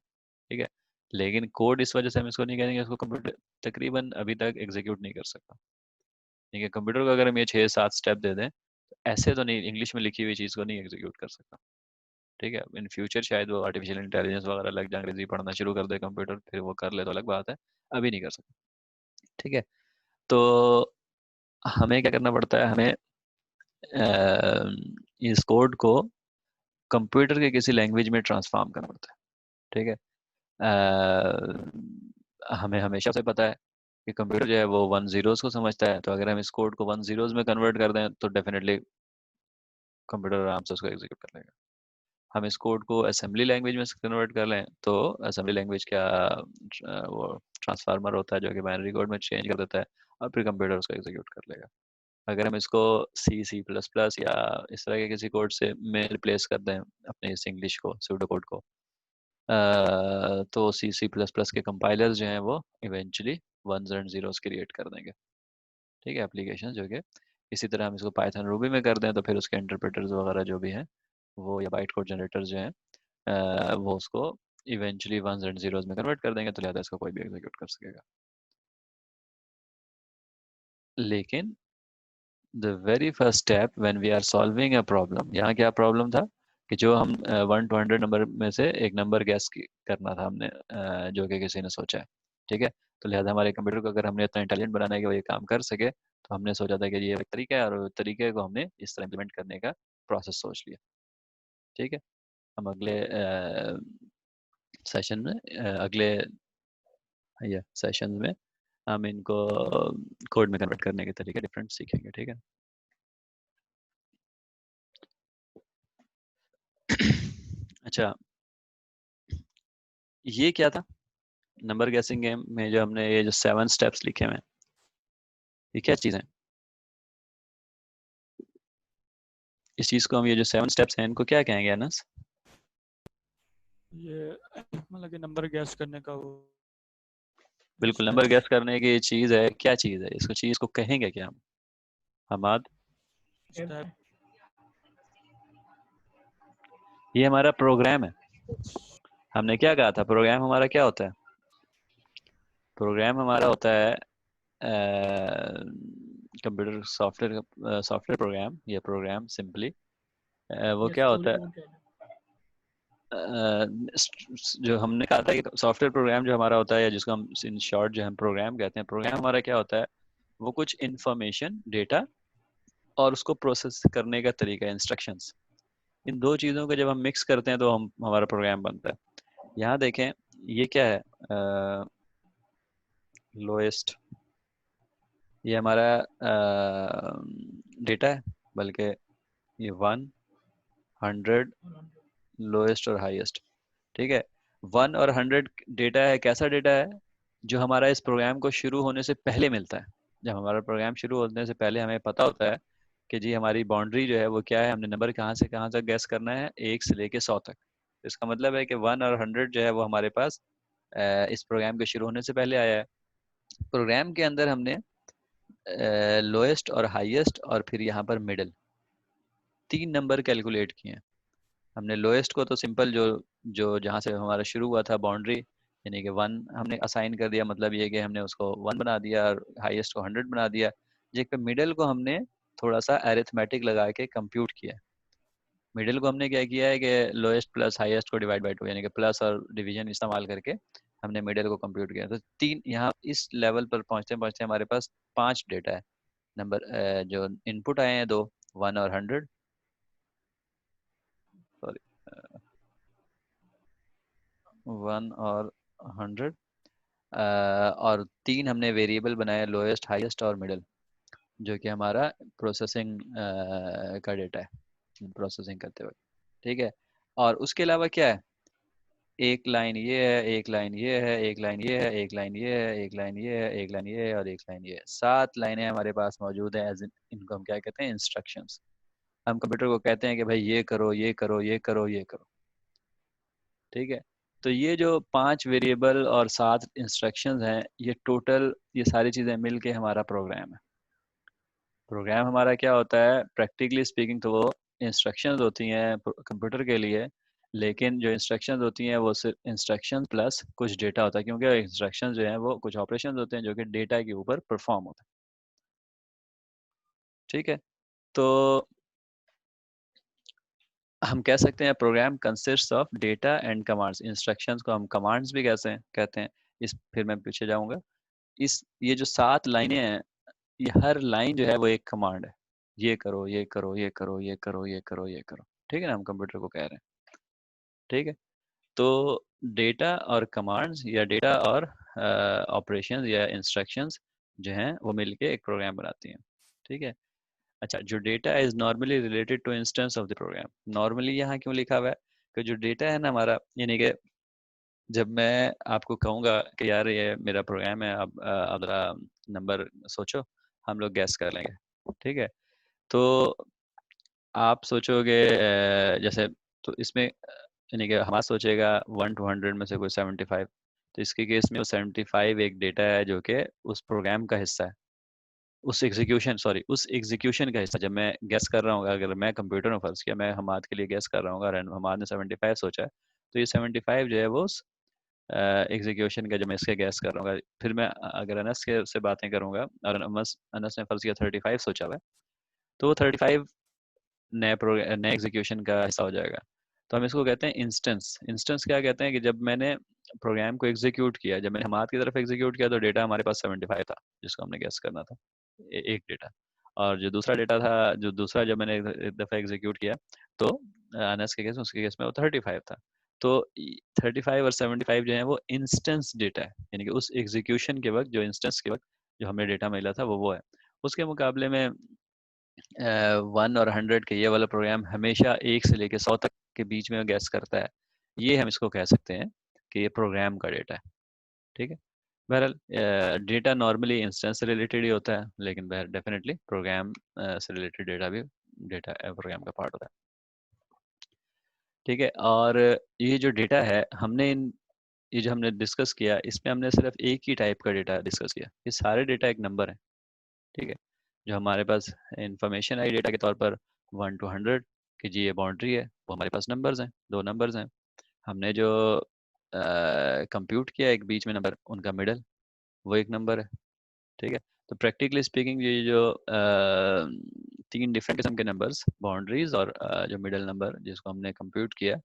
ठीक है, लेकिन कोड इस वजह से हम इसको नहीं कहेंगे, इसको कंप्यूटर तकरीबन अभी तक एग्जीक्यूट नहीं कर सकता। ठीक है, कंप्यूटर को अगर हम ये 6 7 स्टेप दे दें तो ऐसे तो नहीं, इंग्लिश में लिखी हुई चीज़ को नहीं एग्जीक्यूट कर सकता। ठीक है, इन फ्यूचर शायद वो आर्टिफिशियल इंटेलिजेंस वगैरह लग जाए, अंग्रेजी पढ़ना शुरू कर दे कंप्यूटर, फिर वो कर ले तो अलग बात है, अभी नहीं कर सकते। ठीक है, तो हमें क्या करना पड़ता है, हमें इस कोड को कंप्यूटर के किसी लैंग्वेज में ट्रांसफॉर्म करना पड़ता है। ठीक है, हमें हमेशा से पता है कि कंप्यूटर जो है वो वन जीरोस को समझता है, तो अगर हम इस कोड को वन जीरोस में कन्वर्ट कर दें तो डेफिनेटली कंप्यूटर आराम से उसको एग्जीक्यूट कर लेगा। हम इस कोड को असेंबली लैंग्वेज में कन्वर्ट कर लें तो असेंबली लैंग्वेज का वो ट्रांसफार्मर होता है जो कि बाइनरी कोड में चेंज कर देता है और फिर कंप्यूटर उसको एग्जीक्यूट कर लेगा। अगर हम इसको सी सी प्लस प्लस या इस तरह के किसी कोड से में रिप्लेस कर दें अपने इस इंग्लिश को, सूडो कोड को, तो सी सी प्लस प्लस के कंपाइलर्स जो हैं वो eventually ones and zeros create कर देंगे। ठीक है, एप्लीकेशन जो कि इसी तरह हम इसको पाइथन रूबी में कर दें तो फिर उसके इंटरप्रेटर्स वगैरह जो भी हैं वो, या बाइट कोड जनरेटर्स जो हैं, वो उसको इवेंचुअली वंस एंड जीरोस में कन्वर्ट कर देंगे, तो लिहाजा इसको कोई भी एग्जीक्यूट कर सकेगा। लेकिन the very first step when we are solving a problem, यहाँ क्या प्रॉब्लम था कि जो हम 1 to 100 नंबर में से एक नंबर गैस करना था हमने, जो कि किसी ने सोचा है। ठीक है, तो लिहाजा हमारे कंप्यूटर को अगर हमने इतना इंटेलिजेंट बनाना है कि वो ये काम कर सके, तो हमने सोचा था कि ये एक तरीका है और तरीके को हमने इस तरह इम्प्लीमेंट करने का प्रोसेस सोच लिया। ठीक है, हम अगले सेशन में, अगले या सेशन में हम इनको कोड में कन्वर्ट करने के तरीके डिफरेंट सीखेंगे। ठीक है। अच्छा, ये क्या था नंबर गैसिंग गेम में जो हमने ये जो 7 स्टेप्स लिखे हुए हैं, ये क्या चीज़ है? इस चीज़ को हम, ये जो 7 स्टेप्स हैं, इनको क्या कहेंगे अनस? ये मतलब कि नंबर गैस करने का वो बिल्कुल, नंबर स्टेप्स। गैस करने की चीज़ है। क्या चीज़ है इसको, चीज़ को कहेंगे क्या हम? हमाद, स्टेप ये हमारा प्रोग्राम है। हमने क्या कहा था, प्रोग्राम हमारा क्या होता है? प्रोग्राम हमारा होता है कंप्यूटर सॉफ्टवेयर प्रोग्राम, ये प्रोग्राम सिंपली वो ये क्या फुल होता है, फॉर्म क्या है? जो हमने कहा था कि सॉफ्टवेयर प्रोग्राम जो हमारा होता है, या जिसको हम इन शॉर्ट जो हम प्रोग्राम कहते हैं, प्रोग्राम हमारा क्या होता है, वो कुछ इंफॉर्मेशन, डेटा और उसको प्रोसेस करने का तरीका, इंस्ट्रक्शंस, इन दो चीज़ों को जब हम मिक्स करते हैं तो हम हमारा प्रोग्राम बनता है। यहाँ देखें, ये क्या है, लोएस्ट, ये हमारा डेटा है, बल्कि ये 100, लोएस्ट और हाईएस्ट। ठीक है, 1 और 100 डेटा है, कैसा डेटा है, जो हमारा इस प्रोग्राम को शुरू होने से पहले मिलता है। जब हमारा प्रोग्राम शुरू होने से पहले हमें पता होता है कि जी हमारी बाउंड्री जो है वो क्या है, हमने नंबर कहाँ से कहाँ तक गैस करना है, 1 से लेके 100 तक। इसका मतलब है कि 1 और 100 जो है वो हमारे पास इस प्रोग्राम के शुरू होने से पहले आया है। प्रोग्राम के अंदर हमने लोएस्ट और हाईएस्ट और फिर यहाँ पर मिडिल, 3 नंबर कैलकुलेट किए हैं। हमने लोएस्ट को तो सिंपल, जो जो जहाँ से हमारा शुरू हुआ था बाउंड्री, यानी कि 1 हमने असाइन कर दिया, मतलब ये कि हमने उसको 1 बना दिया और हाईएस्ट को 100 बना दिया। जबकि मिडिल को हमने थोड़ा सा अरिथमेटिक लगा के कंप्यूट किया है। मिडिल को हमने क्या किया है कि लोएस्ट प्लस हाईएस्ट को डिवाइड बाई 2, यानी कि प्लस और डिवीजन इस्तेमाल करके हमने मिडिल को कंप्यूट किया। तो 3 यहाँ इस लेवल पर पहुंचते पहुंचते हमारे पास 5 डेटा है, नंबर जो इनपुट आए हैं दो, 1 और 100, सॉरी, 1 और 100, और 3 हमने वेरिएबल बनाए, लोएस्ट, हाईएस्ट और मिडिल, जो कि हमारा प्रोसेसिंग का डेटा है, प्रोसेसिंग करते हुए। ठीक है, और उसके अलावा क्या है, एक लाइन ये है, एक लाइन ये है, एक लाइन ये है, एक लाइन ये है, एक लाइन ये है, एक लाइन ये है और एक लाइन ये है। 7 लाइनें हमारे पास मौजूद हैं, एज इनको हम क्या कहते हैं, इंस्ट्रक्शंस। हम कंप्यूटर को कहते हैं कि भाई ये करो, ये करो, ये करो, ये करो। ठीक है, तो ये जो 5 वेरिएबल और 7 इंस्ट्रक्शंस हैं, ये टोटल, ये सारी चीज़ें मिल के हमारा प्रोग्राम है। प्रोग्राम हमारा क्या होता है, प्रैक्टिकली स्पीकिंग तो वो इंस्ट्रक्शंस होती हैं कंप्यूटर के लिए, लेकिन जो इंस्ट्रक्शंस होती हैं वो सिर्फ इंस्ट्रक्शंस प्लस कुछ डेटा होता है, क्योंकि इंस्ट्रक्शंस जो हैं वो कुछ ऑपरेशंस होते हैं जो कि डेटा के ऊपर परफॉर्म होते हैं। ठीक है, तो हम कह सकते हैं program consist of data and commands. Instructions को हम कमांड्स भी कहते हैं। इस फिर मैं पीछे जाऊंगा। इस ये जो 7 लाइनें हैं, ये हर लाइन जो है वो एक कमांड है। ये करो, ये करो, ये करो, ये करो, ये करो, ये करो। ठीक है ना, हम कंप्यूटर को कह रहे हैं। ठीक है। तो डेटा और कमांड्स या डेटा और ऑपरेशंस या इंस्ट्रक्शंस जो हैं वो मिलके एक प्रोग्राम बनाती हैं। ठीक है। अच्छा, जो data is normally related to instance of the program. Normally यहाँ क्यों लिखा हुआ है? कि जो डेटा है ना हमारा, यानी कि जब मैं आपको कहूँगा कि यार ये मेरा प्रोग्राम है, अब ज़रा नंबर सोचो, हम लोग गैस कर लेंगे। ठीक है। तो आप सोचोगे जैसे, तो इसमें यानी कि हमारा सोचेगा 1 to 100 में से कोई 75। तो इसके केस में वो 75 एक डेटा है जो कि उस प्रोग्राम का हिस्सा है, उस एग्जीक्यूशन का हिस्सा। जब मैं गेस कर रहा हूँ, अगर मैं कंप्यूटर में फर्ज किया, मैं हमाद के लिए गेस कर रहा हूँ और हमाद ने 75 सोचा है, तो ये 75 जो है वो उस एग्जीक्यूशन का, जब मैं इसके गैस कर रहा हूँ। फिर मैं अगर अनस के से बातें करूंगा और अनस अनस ने फर्ज किया 35 सोचा हुआ है, तो वो 35 नए एग्जीक्यूशन का हिस्सा हो जाएगा। तो हम इसको कहते हैं इंस्टेंस। इंस्टेंस क्या कहते हैं? कि जब मैंने प्रोग्राम को एग्जीक्यूट किया, जब मैंने हमाद की तरफ एग्जीक्यूट किया, तो डेटा हमारे पास 75 था जिसको हमने गैस करना था, एक डेटा। और जो दूसरा डेटा था, जो दूसरा जब मैंने एक दफ़ा एग्जीक्यूट किया, तो अनस के केस में, उसके केस में वो 35 था। तो 35 और 75 जो है वो इंस्टेंस डेटा है, यानी कि उस एग्जीक्यूशन के वक्त, जो इंस्टेंस के वक्त जो हमें डेटा मिला था वो है। उसके मुकाबले में 1 और 100 के ये वाला प्रोग्राम हमेशा 1 से लेके 100 तक के बीच में गैस करता है। ये हम इसको कह सकते हैं कि ये प्रोग्राम का डेटा है। ठीक है। बहरहाल डेटा नॉर्मली इंस्टेंस से रिलेटेड ही होता है, लेकिन बहर डेफिनेटली प्रोग्राम से रिलेटेड डेटा भी डेटा प्रोग्राम का पार्ट होता है। ठीक है। और ये जो डेटा है, ये जो हमने डिस्कस किया, इसमें हमने सिर्फ एक ही टाइप का डेटा डिस्कस किया। ये सारे डेटा एक नंबर है। ठीक है। जो हमारे पास इंफॉर्मेशन आई डेटा के तौर पर 1 to 100 कि जी ये बाउंड्री है, वो हमारे पास नंबर्स हैं, 2 नंबर्स हैं। हमने जो कंप्यूट किया एक बीच में नंबर, उनका मिडल, वो एक नंबर है। ठीक है। तो प्रैक्टिकली स्पीकिंग, ये जो 3 डिफरेंट किस्म के नंबर्स, बाउंड्रीज और जो मिडल नंबर जिसको हमने कंप्यूट किया,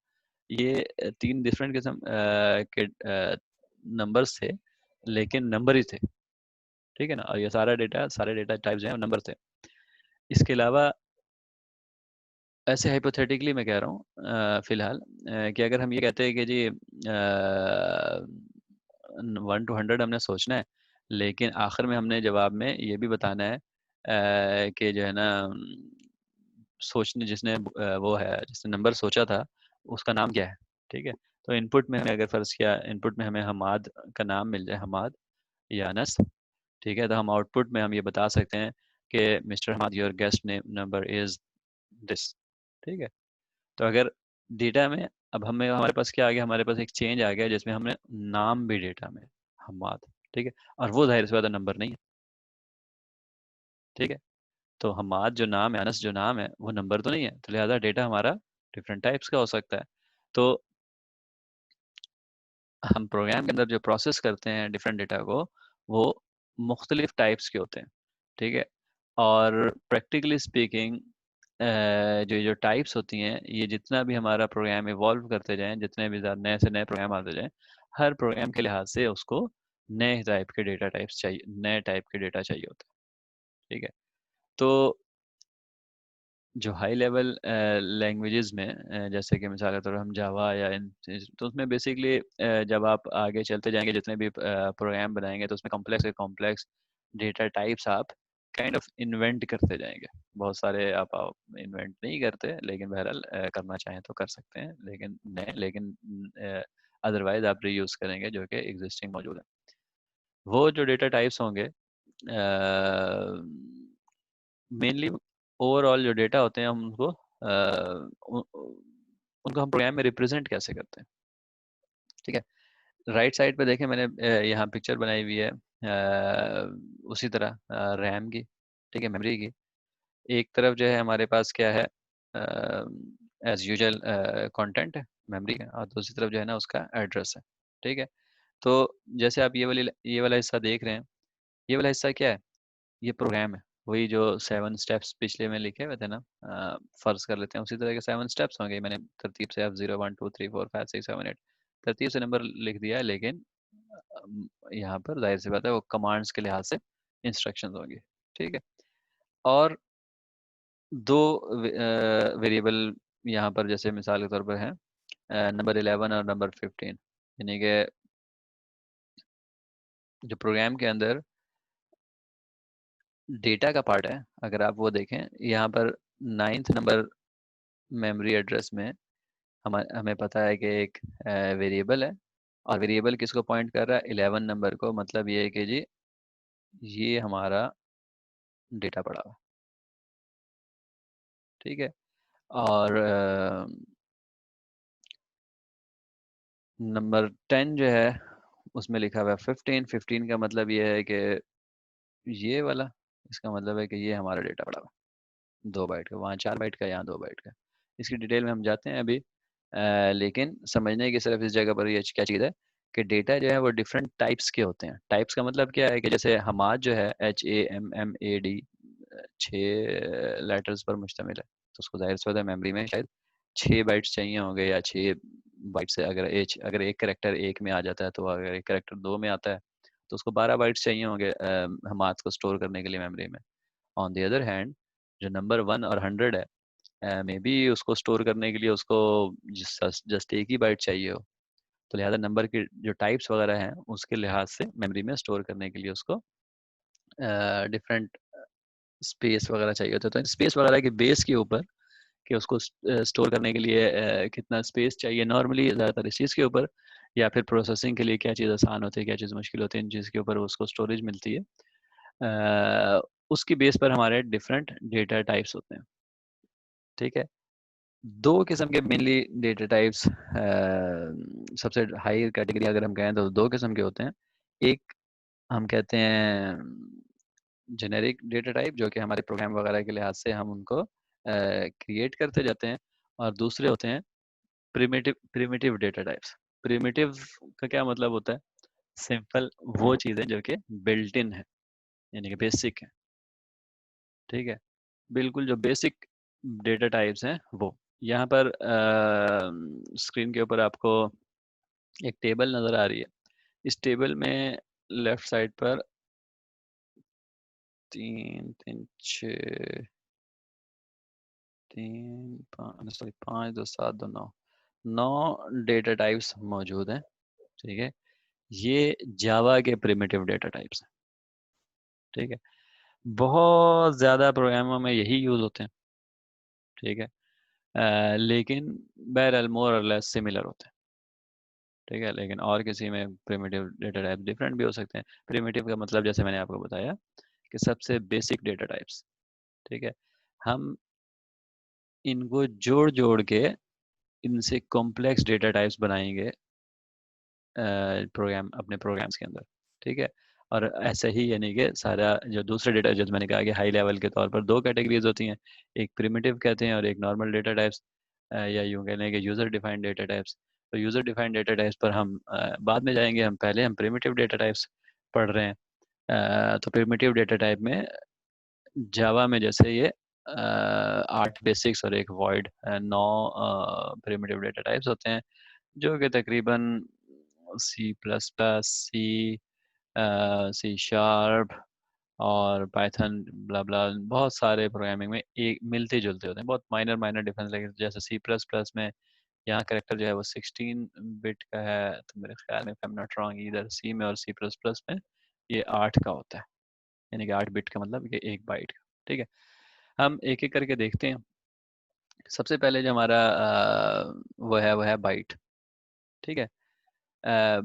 ये 3 डिफरेंट किस्म के नंबर्स थे, लेकिन नंबर ही थे। ठीक है ना। और ये सारे डेटा टाइप्स जो हैं नंबर थे। इसके अलावा ऐसे हाइपोथेटिकली मैं कह रहा हूँ फिलहाल, कि अगर हम ये कहते हैं कि जी 1 to 100 हमने सोचना है, लेकिन आखिर में हमने जवाब में ये भी बताना है कि जो है ना, सोचने जिसने वो है जिसने नंबर सोचा था, उसका नाम क्या है। ठीक है। तो इनपुट में हमें अगर फर्ज किया, इनपुट में हमें हमाद का नाम मिल जाए, हमाद या अनस। ठीक है। तो हम आउटपुट में हम ये बता सकते हैं कि Mister Hammad, your guest name number is this. ठीक है। तो अगर डेटा में, अब हमें हमारे पास क्या आ गया, हमारे पास एक चेंज आ गया जिसमें हमने नाम भी डेटा में हमाद। ठीक है। और वो जाहिर सी बात है नंबर नहीं है। ठीक है। तो हमाद जो नाम है, अनस जो नाम है, वो नंबर तो नहीं है, तो लिहाजा डेटा हमारा डिफरेंट टाइप्स का हो सकता है। तो हम प्रोग्राम के अंदर जो प्रोसेस करते हैं डिफरेंट डेटा को, वो मुख्तलिफ टाइप्स के होते हैं। ठीक है। और प्रैक्टिकली स्पीकिंग, जो जो टाइप्स होती हैं, ये जितना भी हमारा प्रोग्राम इवॉल्व करते जाएं, जितने भी नए से नए प्रोग्राम आते जाएं, हर प्रोग्राम के लिहाज से उसको नए टाइप के डेटा टाइप्स चाहिए, नए टाइप के डेटा चाहिए होता है। ठीक है। तो जो हाई लेवल लैंग्वेजेस में, जैसे कि मिसाल के तौर पर हम जावा या तो उसमें बेसिकली जब आप आगे चलते जाएंगे, जितने भी प्रोग्राम बनाएंगे, तो उसमें कॉम्प्लेक्स से कॉम्प्लेक्स डेटा टाइप्स आप काइंड ऑफ इन्वेंट करते जाएंगे। बहुत सारे आप इन्वेंट नहीं करते, लेकिन बहरहाल करना चाहें तो कर सकते हैं, लेकिन अदरवाइज आप रीयूज करेंगे जो कि एग्जिस्टिंग मौजूद है। वो जो डेटा टाइप्स होंगे, मेनली ओवरऑल जो डेटा होते हैं, हम उनको उनको हम प्रोग्राम में रिप्रेजेंट कैसे करते हैं। ठीक है। राइट साइड पे देखें, मैंने यहाँ पिक्चर बनाई हुई है उसी तरह रैम की। ठीक है, मेमोरी की। एक तरफ जो है हमारे पास क्या है, एज यूजुअल कंटेंट है मेमोरी का, और दूसरी तरफ जो है ना उसका एड्रेस है। ठीक है। तो जैसे आप ये वाला हिस्सा देख रहे हैं, ये वाला हिस्सा क्या है? ये प्रोग्राम है। वही जो 7 स्टेप्स पिछले में लिखे हुए थे ना, फर्ज कर लेते हैं उसी तरह के 7 स्टेप्स होंगे। मैंने तरतीब से F0 1 2 3 4 5 6 7 8 तरतीब से नंबर लिख दिया है, लेकिन यहाँ पर जाहिर सी बात है वो कमांड्स के लिहाज से इंस्ट्रक्शंस होंगी। ठीक है। और दो वेरिएबल यहाँ पर जैसे मिसाल के तौर पर हैं, नंबर 11 और नंबर 15, यानी कि जो प्रोग्राम के अंदर डेटा का पार्ट है, अगर आप वो देखें यहाँ पर 9th नंबर मेमोरी एड्रेस में हमें पता है कि एक वेरिएबल है, और वेरिएबल किसको पॉइंट कर रहा है, 11 नंबर को। मतलब ये है कि जी ये हमारा डेटा पड़ा हुआ है। ठीक है। और नंबर 10 जो है उसमें लिखा हुआ है 15। 15 का मतलब ये है कि ये वाला, इसका मतलब है कि ये हमारा डेटा पड़ा हुआ है 2 बाइट का, वहाँ 4 बाइट का, यहाँ 2 बाइट का। इसकी डिटेल में हम जाते हैं अभी। लेकिन समझने की सिर्फ इस जगह पर ये क्या चीज़ है कि डेटा जो है वो डिफरेंट टाइप्स के होते हैं। टाइप्स का मतलब क्या है कि जैसे हमाद जो है HAMMAD 6 लेटर्स पर मुश्तमिल है, तो उसको जाहिर सी बात है मेमोरी में शायद 6 बाइट्स चाहिए होंगे, या 6 बाइट से अगर एक करेक्टर एक में आ जाता है, तो अगर एक करेक्टर दो में आता है तो उसको 12 बाइट्स चाहिए होंगे हमाद को स्टोर करने के लिए मेमोरी में। ऑन द अदर हैंड जो नंबर 1 और 100 है, मे बी उसको स्टोर करने के लिए उसको जस्ट एक ही बाइट चाहिए हो, तो लिहाजा नंबर की जो टाइप्स वगैरह हैं उसके लिहाज से मेमोरी में स्टोर करने के लिए उसको डिफरेंट स्पेस वगैरह चाहिए होता है। तो स्पेस वगैरह के बेस के ऊपर कि उसको स्टोर करने के लिए कितना स्पेस चाहिए नॉर्मली, ज़्यादातर इस चीज़ के ऊपर, या फिर प्रोसेसिंग के लिए क्या चीज़ आसान होती है क्या चीज़ मुश्किल होती है, इन चीज़ के ऊपर उसको स्टोरेज मिलती है। उसकी बेस पर हमारे डिफरेंट डेटा टाइप्स होते हैं। ठीक है। दो किस्म के मेनली डेटा टाइप्स, सबसे हाई कैटेगरी अगर हम कहें तो दो किस्म के होते हैं। एक हम कहते हैं जेनेरिक डेटा टाइप, जो कि हमारे प्रोग्राम वगैरह के लिहाज से हम उनको क्रिएट करते जाते हैं, और दूसरे होते हैं primitive primitive data types. Primitive का क्या मतलब होता है, सिंपल वो चीज़ें जो कि बिल्ट इन है, यानी कि बेसिक है। ठीक है। बिल्कुल जो बेसिक डेटा टाइप्स हैं वो यहाँ पर स्क्रीन के ऊपर आपको एक टेबल नज़र आ रही है। इस टेबल में लेफ्ट साइड पर 3 3 6 सॉरी 5 2 7 2 9 9 डेटा टाइप्स मौजूद हैं। ठीक है। ये जावा के प्रिमिटिव डेटा टाइप्स हैं। ठीक है। बहुत ज़्यादा प्रोग्रामों में यही यूज़ होते हैं। ठीक है। लेकिन बहरहाल मोर और लेस सिमिलर होते हैं। ठीक है। लेकिन और किसी में प्रिमिटिव डेटा टाइप डिफरेंट भी हो सकते हैं। प्रिमिटिव का मतलब जैसे मैंने आपको बताया कि सबसे बेसिक डेटा टाइप्स। ठीक है। हम इनको जोड़ जोड़ के इनसे कॉम्प्लेक्स डेटा टाइप्स बनाएंगे प्रोग्राम अपने प्रोग्राम्स के अंदर। ठीक है। और ऐसा ही यानी कि सारा जो दूसरे डेटा, जो मैंने कहा कि हाई लेवल के तौर पर दो कैटेगरीज होती हैं, एक प्रिमिटिव कहते हैं और एक नॉर्मल डेटा टाइप्स, या यूँ कह लें कि यूज़र डिफाइंड डेटा टाइप्स। तो यूज़र डिफाइंड डेटा टाइप्स पर हम बाद में जाएंगे, हम पहले हम प्रिमिटिव डेटा टाइप्स पढ़ रहे हैं। तो प्रिमिटिव डेटा टाइप में जावा में जैसे ये 8 बेसिक्स और एक वॉइड, 9 प्रिमिटिव डेटा टाइप्स होते हैं, जो कि तकरीबन C++, C#, और पाइथन ब्ला ब्ला बहुत सारे प्रोग्रामिंग में एक मिलते जुलते होते हैं, बहुत माइनर माइनर डिफरेंस लगे। जैसे C++ में यहाँ करेक्टर जो है वो 16 बिट का है, तो मेरे ख्याल में आई एम नॉट रॉन्ग इधर सी में और C++ में ये 8 का होता है, यानी कि 8 बिट का मतलब ये 1 बाइट का। ठीक है। हम एक एक करके देखते हैं। सबसे पहले जो हमारा वो है बाइट। ठीक है।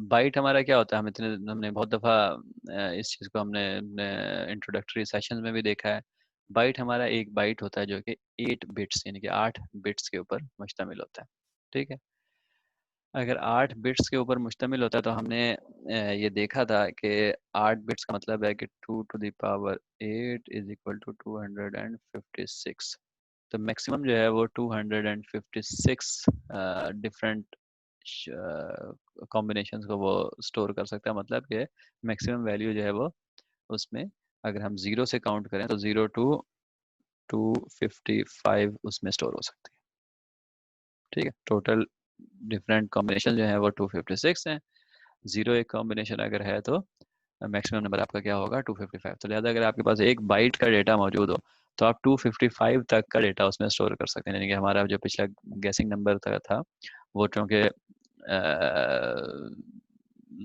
बाइट हमारा क्या होता है, हमने बहुत दफ़ा इस चीज़ को हमने अपने इंट्रोडक्टरी सेशंस में भी देखा है। बाइट हमारा एक बाइट होता है जो कि 8 बिट्स यानी कि 8 बिट्स के ऊपर मुश्तमिल होता है। ठीक है। अगर 8 बिट्स के ऊपर मुश्तमिल होता है तो हमने ये देखा था कि 8 बिट्स का मतलब है कि 2 to the power 8 = 256। तो मैक्सिमम जो है वो 256 डिफरेंट कॉम्बिनेशंस को वो स्टोर कर सकता है। मतलब कि मैक्सिमम वैल्यू जो है वो उसमें अगर हम 0 से काउंट करें तो 0 to 255 उसमें स्टोर हो सकती है। ठीक है, टोटल डिफरेंट कॉम्बिनेशन जो है वो 256 हैं। 0 एक कॉम्बिनेशन अगर है तो मैक्सिमम नंबर आपका क्या होगा 255। तो लिहाजा अगर आपके पास एक बाइट का डेटा मौजूद हो तो आप 255 तक का डेटा उसमें स्टोर कर सकते हैं। यानी कि हमारा जो पिछला गेसिंग नंबर था वो चूँकि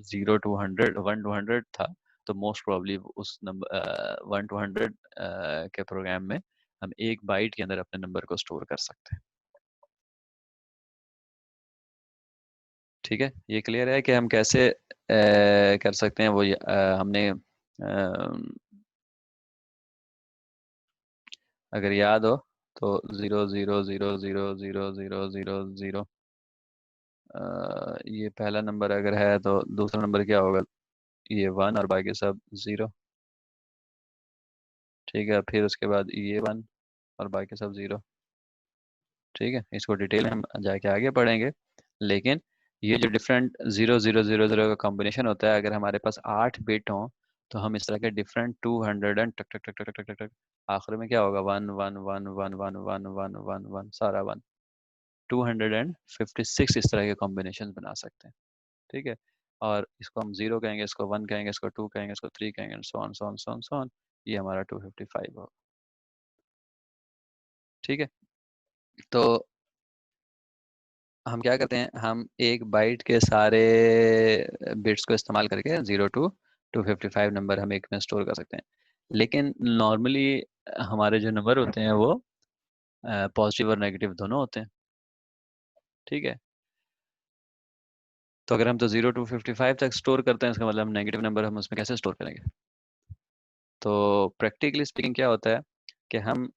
0 to 100 1 to 100 था, तो मोस्ट प्रोबेबली उस नंबर 1 to 100 के प्रोग्राम में हम एक बाइट के अंदर अपने नंबर को स्टोर कर सकते हैं। ठीक है, ये क्लियर है कि हम कैसे कर सकते हैं वो हमने अगर याद हो तो 0 0 0 0 0 0 0 0 ये पहला नंबर अगर है तो दूसरा नंबर क्या होगा, ये 1 और बाकी सब 0। ठीक है, फिर उसके बाद ये 1 और बाकी सब 0। ठीक है, इसको डिटेल में हम जाके आगे पढ़ेंगे। लेकिन ये जो डिफरेंट 0 0 0 0 का कॉम्बिनेशन होता है, अगर हमारे पास 8 बिट हों तो हम इस तरह के डिफरेंट 200 एंड टक टक टक टक टक टक टक आखिर में क्या होगा 1 1 1 1 1 1 1 1 सारा 1 256 इस तरह के कॉम्बिनेशन बना सकते हैं। ठीक है, और इसको हम 0 कहेंगे, इसको 1 कहेंगे, इसको 2 कहेंगे, इसको 3 कहेंगे, so on so on so on so on. ये हमारा 255 होगा। ठीक है, तो हम क्या करते हैं, हम एक बाइट के सारे बिट्स को इस्तेमाल करके 0 to 255 नंबर हम एक में स्टोर कर सकते हैं। लेकिन नॉर्मली हमारे जो नंबर होते हैं वो पॉजिटिव और नेगेटिव दोनों होते हैं। ठीक है, तो अगर हम तो 0 to 55 तक स्टोर करते हैं, इसका मतलब नेगेटिव नंबर हम उसमें कैसे स्टोर करेंगे। तो प्रैक्टिकली स्पीकिंग क्या होता है कि हम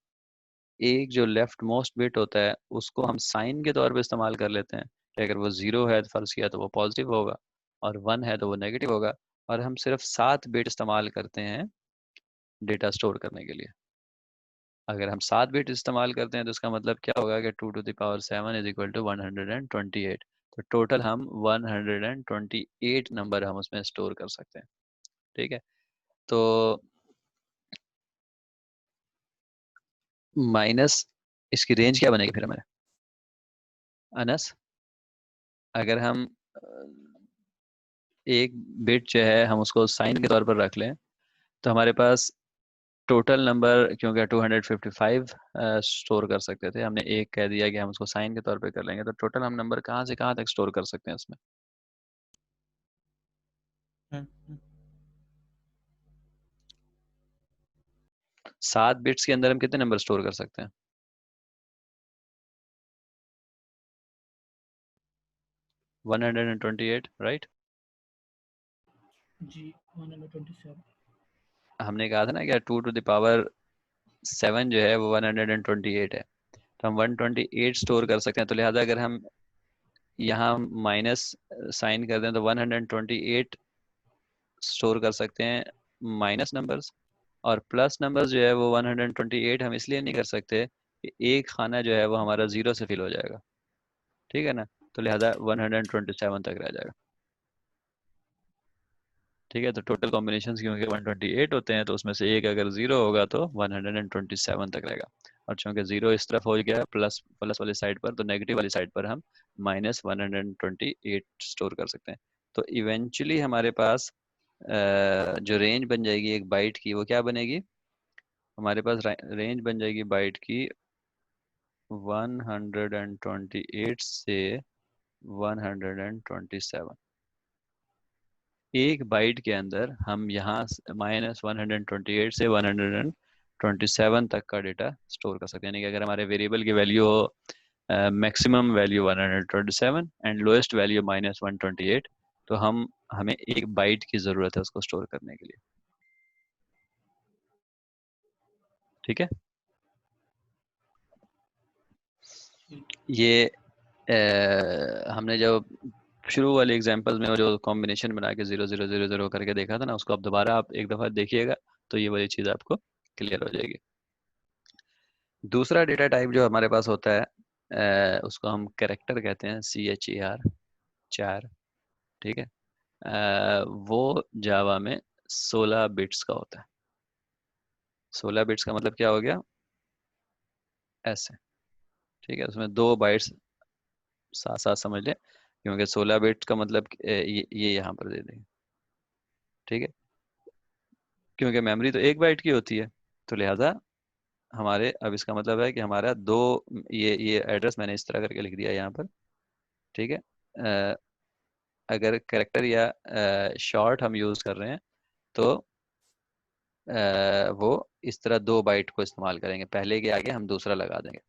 एक जो लेफ्ट मोस्ट बिट होता है उसको हम साइन के तौर पे इस्तेमाल कर लेते हैं कि अगर वो 0 है तो फर्ज किया तो वो पॉजिटिव होगा, और 1 है तो वो नेगेटिव होगा। और हम सिर्फ 7 बिट इस्तेमाल करते हैं डेटा स्टोर करने के लिए। अगर हम 7 बिट इस्तेमाल करते हैं तो इसका मतलब क्या होगा कि 2 to the power 7 is equal to 128। तो टोटल हम 128 नंबर हम उसमें स्टोर कर सकते हैं। ठीक है, तो माइनस इसकी रेंज क्या बनेगी फिर हमारे अनस, अगर हम एक बिट जो है हम उसको साइन के तौर पर रख लें तो हमारे पास टोटल नंबर, क्योंकि 255 स्टोर कर सकते थे, हमने एक कह दिया कि हम उसको साइन के तौर पे कर लेंगे, तो टोटल हम नंबर कहाँ से कहाँ तक स्टोर कर सकते हैं इसमें। है। 7 बिट्स के अंदर हम कितने नंबर स्टोर कर सकते हैं। 128, राइट। जी 127। हमने कहा था ना कि 2 to the power 7 जो है वो 128 है, तो हम 128 स्टोर कर सकते हैं। तो लिहाजा अगर हम यहाँ माइनस साइन कर दें तो 128 स्टोर कर सकते हैं माइनस नंबर्स, और प्लस नंबर्स जो है वो 128 हम इसलिए नहीं कर सकते कि एक खाना जो है वो हमारा 0 से फिल हो जाएगा। ठीक है ना, तो लिहाजा 127 तक रह जाएगा। ठीक है, तो टोटल कॉम्बिनेशन क्योंकि 128 होते हैं तो उसमें से एक अगर 0 होगा तो 127 तक रहेगा। और चूंकि 0 इस तरफ हो गया प्लस प्लस वाली साइड पर, तो नेगेटिव वाली साइड पर हम -128 स्टोर कर सकते हैं। तो इवेंचुअली हमारे पास जो रेंज बन जाएगी एक बाइट की वो क्या बनेगी, हमारे पास रेंज बन जाएगी बाइट की 128 से 127। एक बाइट के अंदर हम यहाँ -128 से 127 तक का डेटा स्टोर कर सकते हैं। यानी कि अगर हमारे वेरिएबल की वैल्यू हो maximum value 127 and lowest value -128, तो हमें एक बाइट की ज़रूरत है उसको स्टोर करने के लिए। ठीक है, ये हमने जो शुरू वाले एग्जांपल्स में वो जो कॉम्बिनेशन बना के 0 0 0 0 करके देखा था ना, उसको अब दोबारा आप एक दफ़ा देखिएगा तो ये वाली चीज़ आपको क्लियर हो जाएगी। दूसरा डेटा टाइप जो हमारे पास होता है उसको हम कैरेक्टर कहते हैं, CHAR, चार। ठीक है, वो जावा में 16 बिट्स का होता है। 16 बिट्स का मतलब क्या हो गया, ऐसे। ठीक है, उसमें 2 बाइट्स साथ साथ समझ लें, क्योंकि 16 बिट्स का मतलब ये यहाँ पर दे देंगे। ठीक है, क्योंकि मेमोरी तो 1 बाइट की होती है, तो लिहाजा हमारे अब इसका मतलब है कि हमारा दो, ये एड्रेस मैंने इस तरह करके लिख दिया यहाँ पर। ठीक है, अ, अगर करेक्टर या शॉर्ट हम यूज़ कर रहे हैं तो वो इस तरह 2 बाइट को इस्तेमाल करेंगे, पहले के आगे हम दूसरा लगा देंगे।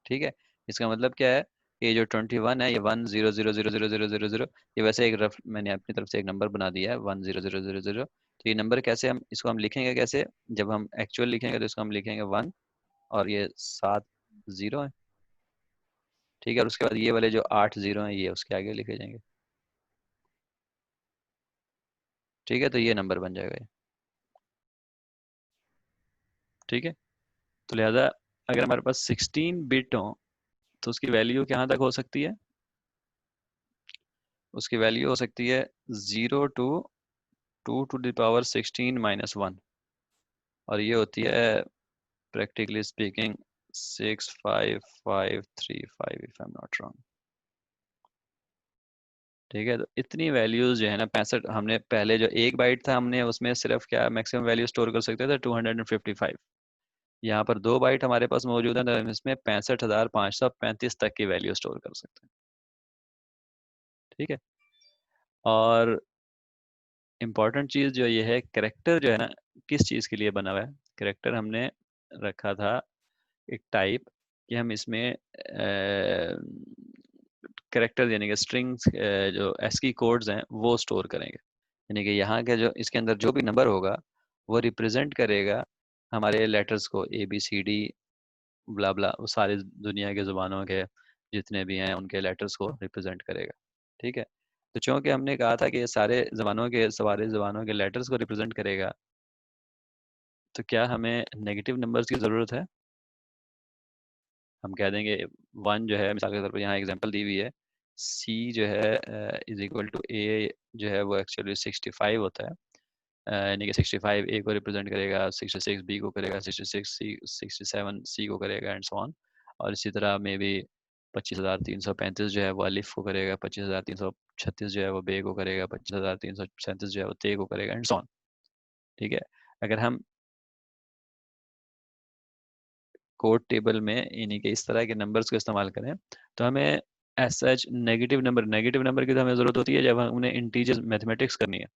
ठीक है, इसका मतलब क्या है, ये जो 21 है, ये 10000000, ये वैसे एक रफ मैंने अपनी तरफ से एक नंबर बना दिया है 100000। तो ये नंबर कैसे हम इसको हम लिखेंगे कैसे, जब हम एक्चुअल लिखेंगे तो इसको हम लिखेंगे 1, और ये 7 0 है। ठीक है, और उसके बाद ये वाले जो 8 0 हैं ये उसके आगे लिखे जाएंगे। ठीक है, तो ये नंबर बन जाएगा ये। ठीक है, तो लिहाजा अगर हमारे पास 16 बिट हो तो उसकी वैल्यू कहाँ तक हो सकती है, उसकी वैल्यू हो सकती है 0 to 2 to the power 16 - 1, और ये होती है practically speaking 65535 if I am not wrong. ठीक है, तो इतनी वैल्यूज जो है ना 65, हमने पहले जो 1 बाइट था हमने उसमें सिर्फ क्या मैक्सिमम वैल्यू स्टोर कर सकते थे 255। यहाँ पर 2 बाइट हमारे पास मौजूद है, तो हम इसमें 65,535 तक की वैल्यू स्टोर कर सकते हैं। ठीक है, और इम्पॉर्टेंट चीज़ जो ये है, करेक्टर जो है ना किस चीज़ के लिए बना हुआ है, करेक्टर हमने रखा था एक टाइप कि हम इसमें करेक्टर यानी कि स्ट्रिंग्स, जो एस्की कोड्स हैं वो स्टोर करेंगे। यानी कि यहाँ के जो इसके अंदर जो भी नंबर होगा वो रिप्रेजेंट करेगा हमारे लेटर्स को, ABCD ब्ला ब्ला, वो सारे दुनिया के ज़ुबानों के जितने भी हैं उनके लेटर्स को रिप्रेजेंट करेगा। ठीक है, तो चूंकि हमने कहा था कि ये सारे ज़बानों के लेटर्स को रिप्रेजेंट करेगा, तो क्या हमें नेगेटिव नंबर्स की ज़रूरत है? हम कह देंगे 1 जो है, मिसाल के तौर पर यहाँ एग्जांपल दी हुई है, C जो है इज इक्वल टू A जो है वो एक्चुअली 65 होता है। यानी कि 65 A को रिप्रेजेंट करेगा, 66 B को करेगा, 66 C, 67 C को करेगा, एंड सो ऑन। और इसी तरह में भी 25,335 जो है वो अलिफ को करेगा, 25,336 जो है वो बे को करेगा, 25,337 जो है वो ते को करेगा, एंड सो ऑन। ठीक है, अगर हम कोड टेबल में यानी कि इस तरह के नंबर्स को इस्तेमाल करें, तो हमें एज सच नेगेटिव नंबर की तो हमें ज़रूरत होती है जब हम उन्हें इंटीजर मैथमेटिक्स करनी है।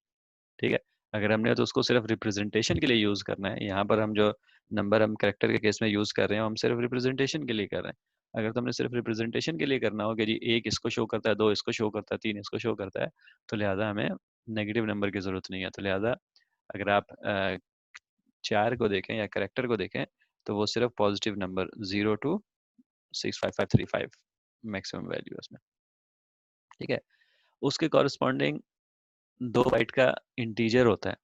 ठीक है, अगर हमने तो उसको सिर्फ रिप्रेजेंटेशन के लिए यूज़ करना है, यहाँ पर हम जो नंबर हम करेक्टर के केस में यूज़ कर रहे हैं हम सिर्फ रिप्रेजेंटेशन के लिए कर रहे हैं। अगर तो हमने सिर्फ रिप्रेजेंटेशन के लिए करना हो कि जी 1 इसको शो करता है, 2 इसको शो करता है, 3 इसको शो करता है, तो लिहाजा हमें नेगेटिव नंबर की ज़रूरत नहीं है। तो लिहाजा अगर आप 4 को देखें या करेक्टर को देखें, तो वो सिर्फ positive number 0 to 65535 maximum value है उसमें। ठीक है, उसके कॉरस्पॉन्डिंग 2 बाइट का इंटीजर होता है।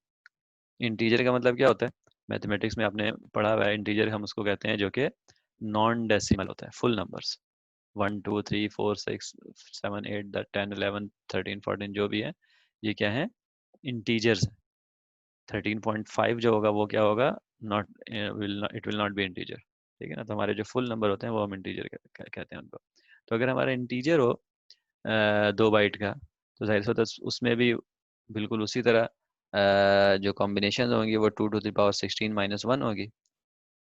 इंटीजर का मतलब क्या होता है, मैथमेटिक्स में आपने पढ़ा हुआ है, इंटीजर हम उसको कहते हैं जो कि नॉन डेसिमल होता है, फुल नंबर्स। 1 2 3 4 6 7 8 10 11 13 14 जो भी है, ये क्या है, इंटीजर्स। 13.5 जो होगा वो क्या होगा, not it will not be integer. ठीक है ना, तो हमारे जो फुल नंबर होते हैं वो हम इंटीजर कहते हैं उनको। तो अगर हमारा इंटीजर हो 2 बाइट का, तो जाहिर सी बात है उसमें भी बिल्कुल उसी तरह जो कॉम्बिनेशन होंगी वो 2 to the power 16 - 1 होगी।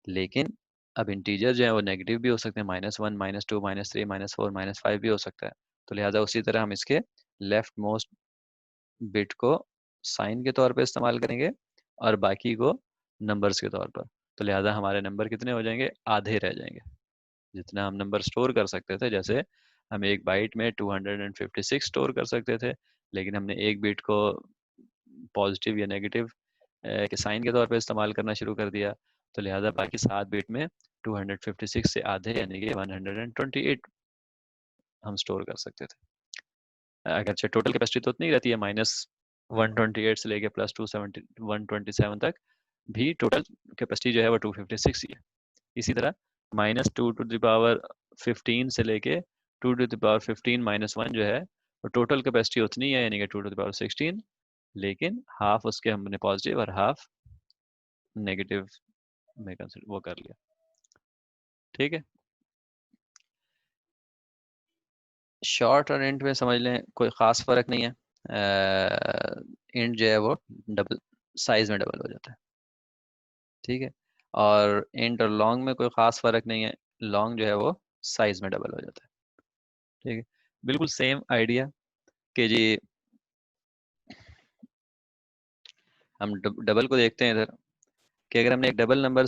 लेकिन अब इंटीजर जो है वो नेगेटिव भी हो सकते हैं, -1 -2 -3 -4 -5 भी हो सकता है। तो लिहाजा उसी तरह हम इसके लेफ्ट मोस्ट बिट को साइन के तौर पे इस्तेमाल करेंगे और बाकी को नंबर्स के तौर पर। तो लिहाजा हमारे नंबर कितने हो जाएंगे, आधे रह जाएंगे। जितना हम नंबर स्टोर कर सकते थे, जैसे हम 1 बाइट में 256 स्टोर कर सकते थे, लेकिन हमने 1 बिट को पॉजिटिव या नेगेटिव के साइन के तौर पर इस्तेमाल करना शुरू कर दिया, तो लिहाजा बाकी 7 बिट में 256 से आधे यानी कि 128 हम स्टोर कर सकते थे। अगरचे टोटल कैपेसिटी तो उतनी ही रहती है, -128 से लेके +270 127 तक भी टोटल कैपेसिटी जो है वो 256 ही है। इसी तरह -2 to the power 15 से लेके 2 to the power 15 - 1 जो है वो टोटल कैपेसिटी उतनी है, यानी कि 2 to the power 16, लेकिन हाफ उसके हमने पॉजिटिव और हाफ नेगेटिव मैं कंसिडर वो कर लिया। ठीक है, शॉर्ट और इंट में समझ लें कोई ख़ास फ़र्क नहीं है। इंट जो है वो डबल साइज में डबल हो जाता है। ठीक है, और इंट और लॉन्ग में कोई ख़ास फ़र्क नहीं है, लॉन्ग जो है वो साइज में डबल हो जाता है। ठीक है, बिल्कुल सेम आइडिया कि जी हम डबल को देखते हैं इधर, कि अगर हमने एक डबल नंबर,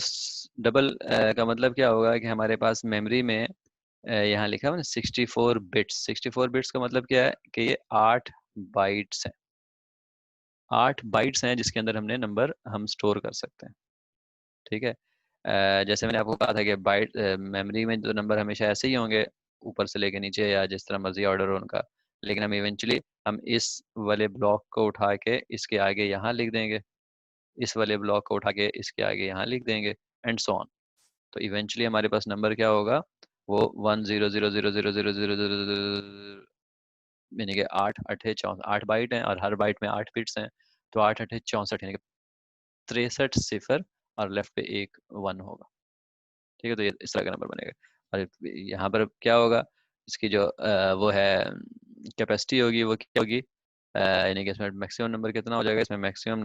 डबल का मतलब क्या होगा कि हमारे पास मेमोरी में यहाँ लिखा हुआ ना 64 बिट्स। 64 बिट्स का मतलब क्या है कि ये 8 बाइट्स हैं। 8 बाइट्स हैं जिसके अंदर हमने नंबर हम स्टोर कर सकते हैं। ठीक है, जैसे मैंने आपको कहा था कि बाइट मेमोरी में जो नंबर हमेशा ऐसे ही होंगे, ऊपर से लेके नीचे या जिस तरह मर्जी ऑर्डर हो उनका, लेकिन हम इवेंचुअली हम इस वाले ब्लॉक को उठा के इसके आगे यहाँ लिख देंगे, इस वाले ब्लॉक को उठा के इसके आगे यहाँ लिख देंगे, एंड सो ऑन। तो इवेंचुअली हमारे पास नंबर क्या होगा, वो 10000000, यानी कि 8 8 64, 8 बाइट हैं और हर बाइट में 8 बिट्स हैं। तो 8 8 64 यानी कि 63 सिफर, और लेफ्ट पे एक 1 होगा। ठीक है, तो ये इस तरह का नंबर बनेगा। और यहाँ पर क्या होगा, इसकी जो वो है कैपेसिटी होगी, वो क्या होगी, यानी कि इसमें मैक्सिमम नंबर कितना हो जाएगा, इसमें मैक्सिमम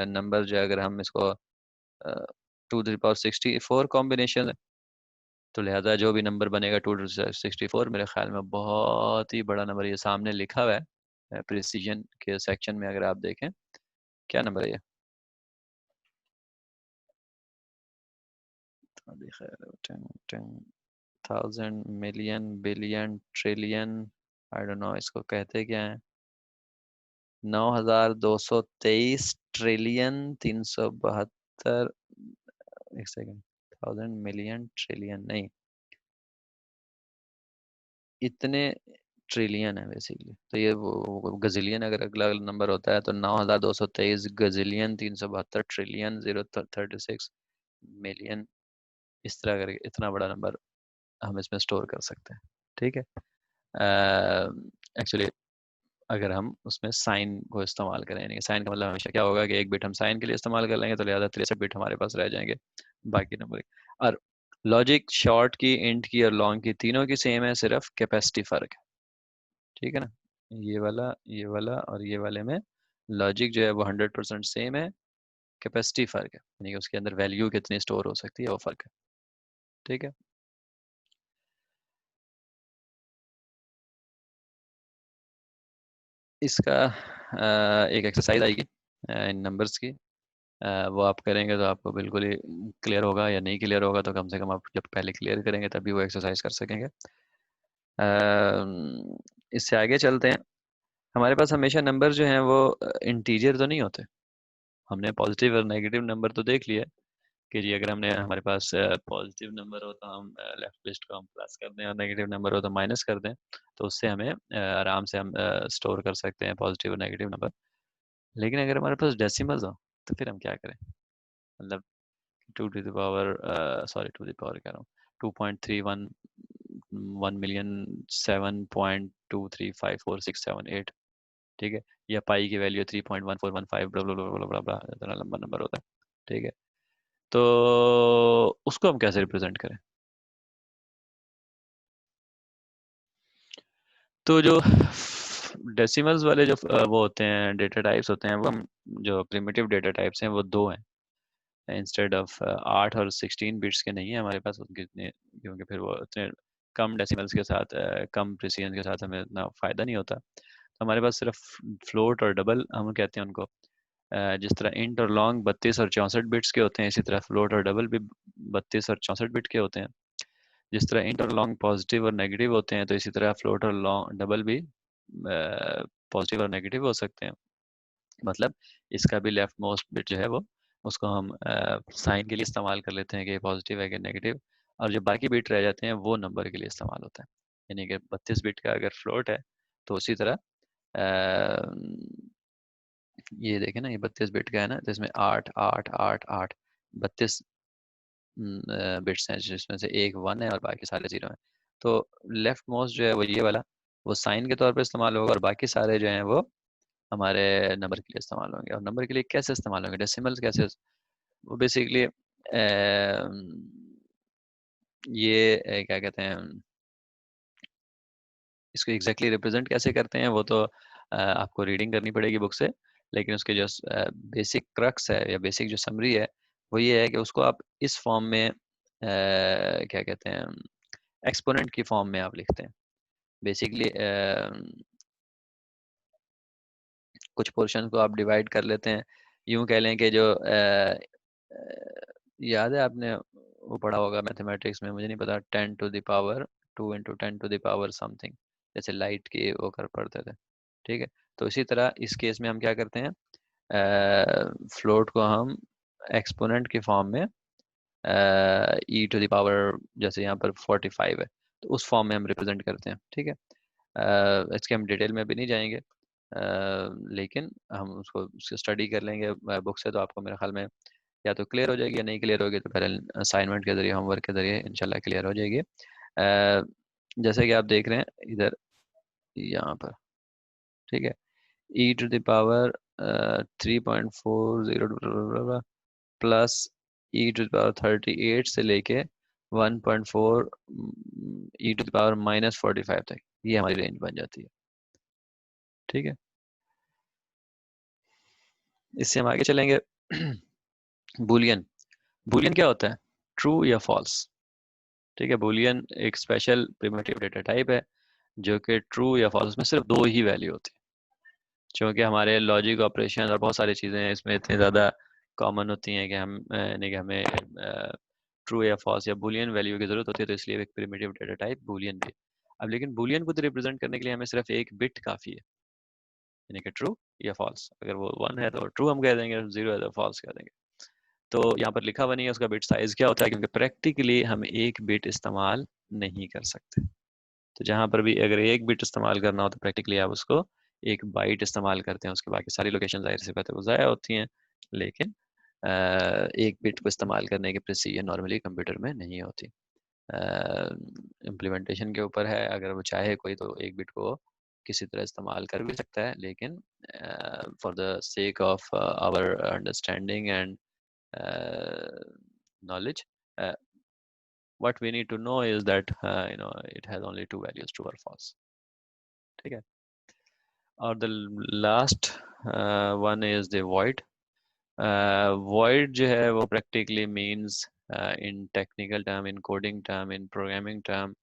नंबर जो है अगर हम इसको 2 to the power 64 कॉम्बिनेशन है, तो लिहाजा जो भी नंबर बनेगा 2 to the 64 मेरे ख्याल में बहुत ही बड़ा नंबर, ये सामने लिखा हुआ है प्रिसीजन के सेक्शन में, अगर आप देखें क्या नंबर है ये, अभी खैर 10,000 million billion trillion, I don't know इसको कहते क्या है, 9,223 ट्रिलियन 372, एक सेकेंड, 1000 मिलियन ट्रिलियन नहीं, इतने ट्रिलियन है बेसिकली। तो ये वो गजिलियन अगर अगला नंबर होता है, तो 9,223 गजिलियन 372 ट्रिलियन 036 मिलियन, इस तरह करके इतना बड़ा नंबर हम इसमें स्टोर कर सकते हैं। ठीक है, एक्चुअली अगर हम उसमें साइन को इस्तेमाल करें, यानी साइन का मतलब हमेशा क्या होगा कि एक बिट हम साइन के लिए इस्तेमाल कर लेंगे, तो लिहाजा 63 बिट हमारे पास रह जाएंगे बाकी नंबर। और लॉजिक शॉर्ट की, इंट की और लॉन्ग की तीनों की सेम है, सिर्फ कैपेसिटी फर्क है। ठीक है ना, ये वाला और ये वाले में लॉजिक जो है वो 100% सेम है, कैपेसिटी फर्क है, यानी कि उसके अंदर वैल्यू कितनी स्टोर हो सकती है वो फर्क है। ठीक है, इसका एक एक्सरसाइज आएगी इन नंबर्स की, वो आप करेंगे तो आपको बिल्कुल ही क्लियर होगा, या नहीं क्लियर होगा तो कम से कम आप जब पहले क्लियर करेंगे तभी वो एक्सरसाइज कर सकेंगे। इससे आगे चलते हैं। हमारे पास हमेशा नंबर जो हैं वो इंटीजर तो नहीं होते। हमने पॉजिटिव और नेगेटिव नंबर तो देख लिया कि जी अगर हमने हमारे पास पॉजिटिव नंबर हो तो हम लेफ्ट लिस्ट को हम प्लस कर दें, और नेगेटिव नंबर हो तो माइनस कर दें, तो उससे हमें आराम से हम स्टोर कर सकते हैं पॉजिटिव और नेगेटिव नंबर। लेकिन अगर हमारे पास डेसिमल्स हो तो फिर हम क्या करें, मतलब 2 to the power, sorry 2 to the power कह रहा हूँ, 2.31 1,000,007.235467 8। ठीक है, या पाई की वैल्यू 3.1415 ब्ला ब्ला ब्ला ब्ला ब्ला, इतना लंबा नंबर होता है। ठीक है, तो उसको हम कैसे रिप्रेजेंट करें, तो जो डेसिमल्स वाले जो वो होते हैं डेटा टाइप्स होते हैं, वो हम जो प्रिमिटिव डेटा टाइप्स हैं वो दो हैं, इंस्टेड ऑफ 8 और 16 बिट्स के नहीं है हमारे पास उनके इतने, क्योंकि फिर वो इतने कम डेसिमल्स के साथ कम प्रिसीजन के साथ हमें इतना फ़ायदा नहीं होता। तो हमारे पास सिर्फ फ्लोट और डबल हम कहते हैं उनको। जिस तरह इंट और लॉन्ग 32 और 64 बिट्स के होते हैं, इसी तरह फ्लोट और डबल भी 32 और 64 बिट के होते हैं। जिस तरह इंट और लॉन्ग पॉजिटिव और नेगेटिव होते हैं, तो इसी तरह फ्लोट और लॉन्ग डबल भी पॉजिटिव और नेगेटिव हो सकते हैं। मतलब इसका भी लेफ्ट मोस्ट बिट जो है वो, उसको हम साइन के लिए इस्तेमाल कर लेते हैं कि पॉजिटिव है कि नेगेटिव, और जो बाकी बिट रह जाते हैं वो नंबर के लिए इस्तेमाल होता है। यानी कि 32 बिट का अगर फ्लोट है, तो उसी तरह अ, ये देखें ना, ये 32 बिट का है ना, तो इसमें 8 8 8 8 32 बिट्स हैं, जिसमें से एक 1 है और बाकी सारे 0 हैं। तो लेफ्ट मोस्ट जो है वो ये वाला, वो साइन के तौर पे इस्तेमाल होगा, और बाकी सारे जो हैं वो हमारे नंबर के लिए इस्तेमाल होंगे। और नंबर के लिए कैसे इस्तेमाल होंगे, डेसिमल्स कैसे, वो बेसिकली ये क्या कहते हैं, इसको एग्जैक्टली रिप्रेजेंट कैसे करते हैं वो तो आपको रीडिंग करनी पड़ेगी बुक से, लेकिन उसके जो बेसिक क्रक्स है या बेसिक जो समरी है वो ये है कि उसको आप इस फॉर्म में क्या कहते हैं, एक्सपोनेंट की फॉर्म में आप लिखते हैं बेसिकली। कुछ पोर्शन को आप डिवाइड कर लेते हैं, यूं कह लें कि जो याद है आपने वो पढ़ा होगा मैथमेटिक्स में, मुझे नहीं पता, 10⁻², इंटू 10⁻, समथिंग, जैसे लाइट के वो कर पढ़ते थे। ठीक है, तो इसी तरह इस केस में हम क्या करते हैं, फ्लोट को हम एक्सपोनेंट की फॉर्म में e⁻, जैसे यहाँ पर 45 है तो उस फॉर्म में हम रिप्रेजेंट करते हैं। ठीक है, इसके हम डिटेल में भी नहीं जाएंगे, लेकिन हम उसको स्टडी कर लेंगे बुक से, तो आपको मेरे ख्याल में या तो क्लियर हो जाएगी, या नहीं क्लियर होगी तो फिर असाइनमेंट के जरिए, होमवर्क के जरिए इंशाल्लाह क्लियर हो जाएगी। जैसे कि आप देख रहे हैं इधर यहाँ पर, ठीक है, e⁻, 3.40 प्लस e⁻38 से लेके 1.4 e⁻−45 तक, ये हमारी रेंज बन जाती है। ठीक है, इससे हम आगे चलेंगे। बुलियन, बुलियन क्या होता है, ट्रू या फॉल्स। ठीक है, बुलियन एक स्पेशल प्रिमिटिव डेटा टाइप है जो कि ट्रू या फॉल्स में सिर्फ दो ही वैल्यू होती है। क्योंकि हमारे लॉजिक ऑपरेशन और बहुत सारी चीज़ें इसमें इतनी ज़्यादा कॉमन होती हैं कि हम यानी कि हमें ट्रू या फॉल्स या बुलियन वैल्यू की ज़रूरत होती है, तो इसलिए एक प्रिमिटिव डेटा टाइप बुलियन भी है। अब लेकिन बुलियन को रिप्रेजेंट करने के लिए हमें सिर्फ एक बिट काफ़ी है, यानी कि ट्रू या फॉल्स। अगर वो 1 है तो ट्रू हम कह देंगे, 0 है तो फॉल्स कह देंगे। तो यहाँ पर लिखा हुआ नहीं है उसका बिट साइज क्या होता है, क्योंकि प्रैक्टिकली हम एक बिट इस्तेमाल नहीं कर सकते। तो जहाँ पर भी अगर एक बिट इस्तेमाल करना हो तो प्रैक्टिकली आप उसको एक बाइट इस्तेमाल करते हैं, उसके बाकी सारी लोकेशन जाहिर सी बात है वो ज़ाया होती हैं, लेकिन एक बिट को इस्तेमाल करने की प्रिसीजन नॉर्मली कंप्यूटर में नहीं होती। इम्प्लीमेंटेशन के ऊपर है, अगर वो चाहे कोई तो एक बिट को किसी तरह इस्तेमाल कर भी सकता है, लेकिन for the sake of our understanding and knowledge, uh, what we need to know is that it has only two values, true or false. ठीक है, और the last one is the void. Void जो है वो practically means in technical term, in coding term, in programming term,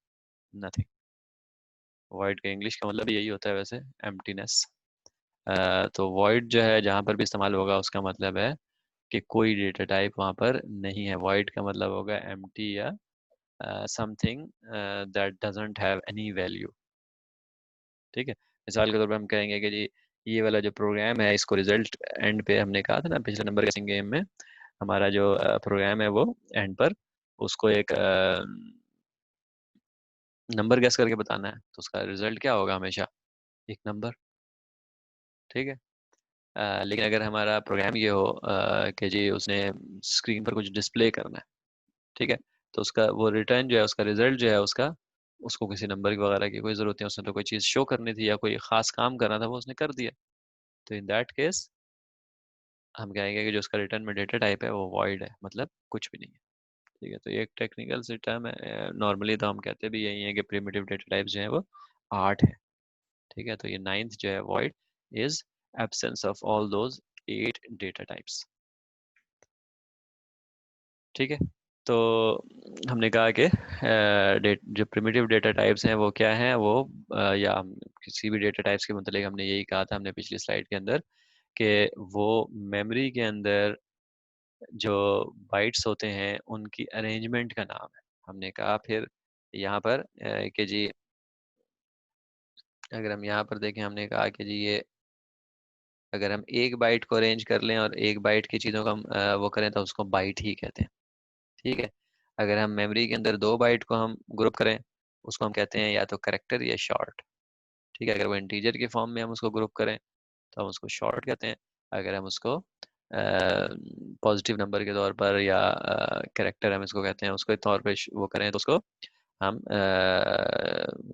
nothing. void का इंग्लिश का मतलब यही होता है वैसे, emptiness. तो void जो है जहाँ पर भी इस्तेमाल होगा उसका मतलब है कि कोई डेटा टाइप वहाँ पर नहीं है। void का मतलब होगा empty या something that doesn't have any value। ठीक है, मिसाल के तौर पे हम कहेंगे कि जी ये वाला जो प्रोग्राम है इसको रिजल्ट एंड पे, हमने कहा था ना पिछले नंबर गेसिंग गेम में, हमारा जो प्रोग्राम है वो एंड पर उसको एक नंबर गेस करके बताना है, तो उसका रिजल्ट क्या होगा, हमेशा एक नंबर। ठीक है, लेकिन अगर हमारा प्रोग्राम ये हो कि जी उसने स्क्रीन पर कुछ डिस्प्ले करना है, ठीक है, तो उसका वो रिटर्न जो है, उसका रिजल्ट जो है उसका, उसको किसी नंबर वगैरह की कोई जरूरत नहीं, उसने तो कोई चीज़ शो करनी थी या कोई खास काम करना था वो उसने कर दिया, तो इन दैट केस हम कहेंगे कि जो उसका रिटर्न में डेटा टाइप है वो वॉइड है, मतलब कुछ भी नहीं है। ठीक है, तो ये एक टेक्निकल सी टर्म है, नॉर्मली तो हम कहते भी यही है कि प्रिमिटिव डेटा टाइप्स जो है वो 8 है। ठीक है, तो ये 9th जो है void is absence of all those 8 data types. ठीक है, तो हमने कहा कि जो प्रिमिटिव डेटा टाइप्स हैं वो क्या हैं, वो या हम किसी भी डेटा टाइप्स के मतलब हमने यही कहा था हमने पिछली स्लाइड के अंदर, कि वो मेमोरी के अंदर जो बाइट्स होते हैं उनकी अरेंजमेंट का नाम है। हमने कहा फिर यहाँ पर कि जी अगर हम यहाँ पर देखें, हमने कहा कि जी ये अगर हम एक बाइट को अरेंज कर लें और एक बाइट की चीज़ों का हम वो करें तो उसको बाइट ही कहते हैं। ठीक है, अगर हम मेमोरी के अंदर दो बाइट को हम ग्रुप करें उसको हम कहते हैं या तो करेक्टर या शॉर्ट। ठीक है, अगर वो इंटीजर के फॉर्म में हम उसको ग्रुप करें तो हम उसको शॉर्ट कहते हैं। अगर हम उसको पॉजिटिव नंबर के तौर पर या करेक्टर हम इसको कहते हैं, उसके तौर पर वो करें तो उसको हम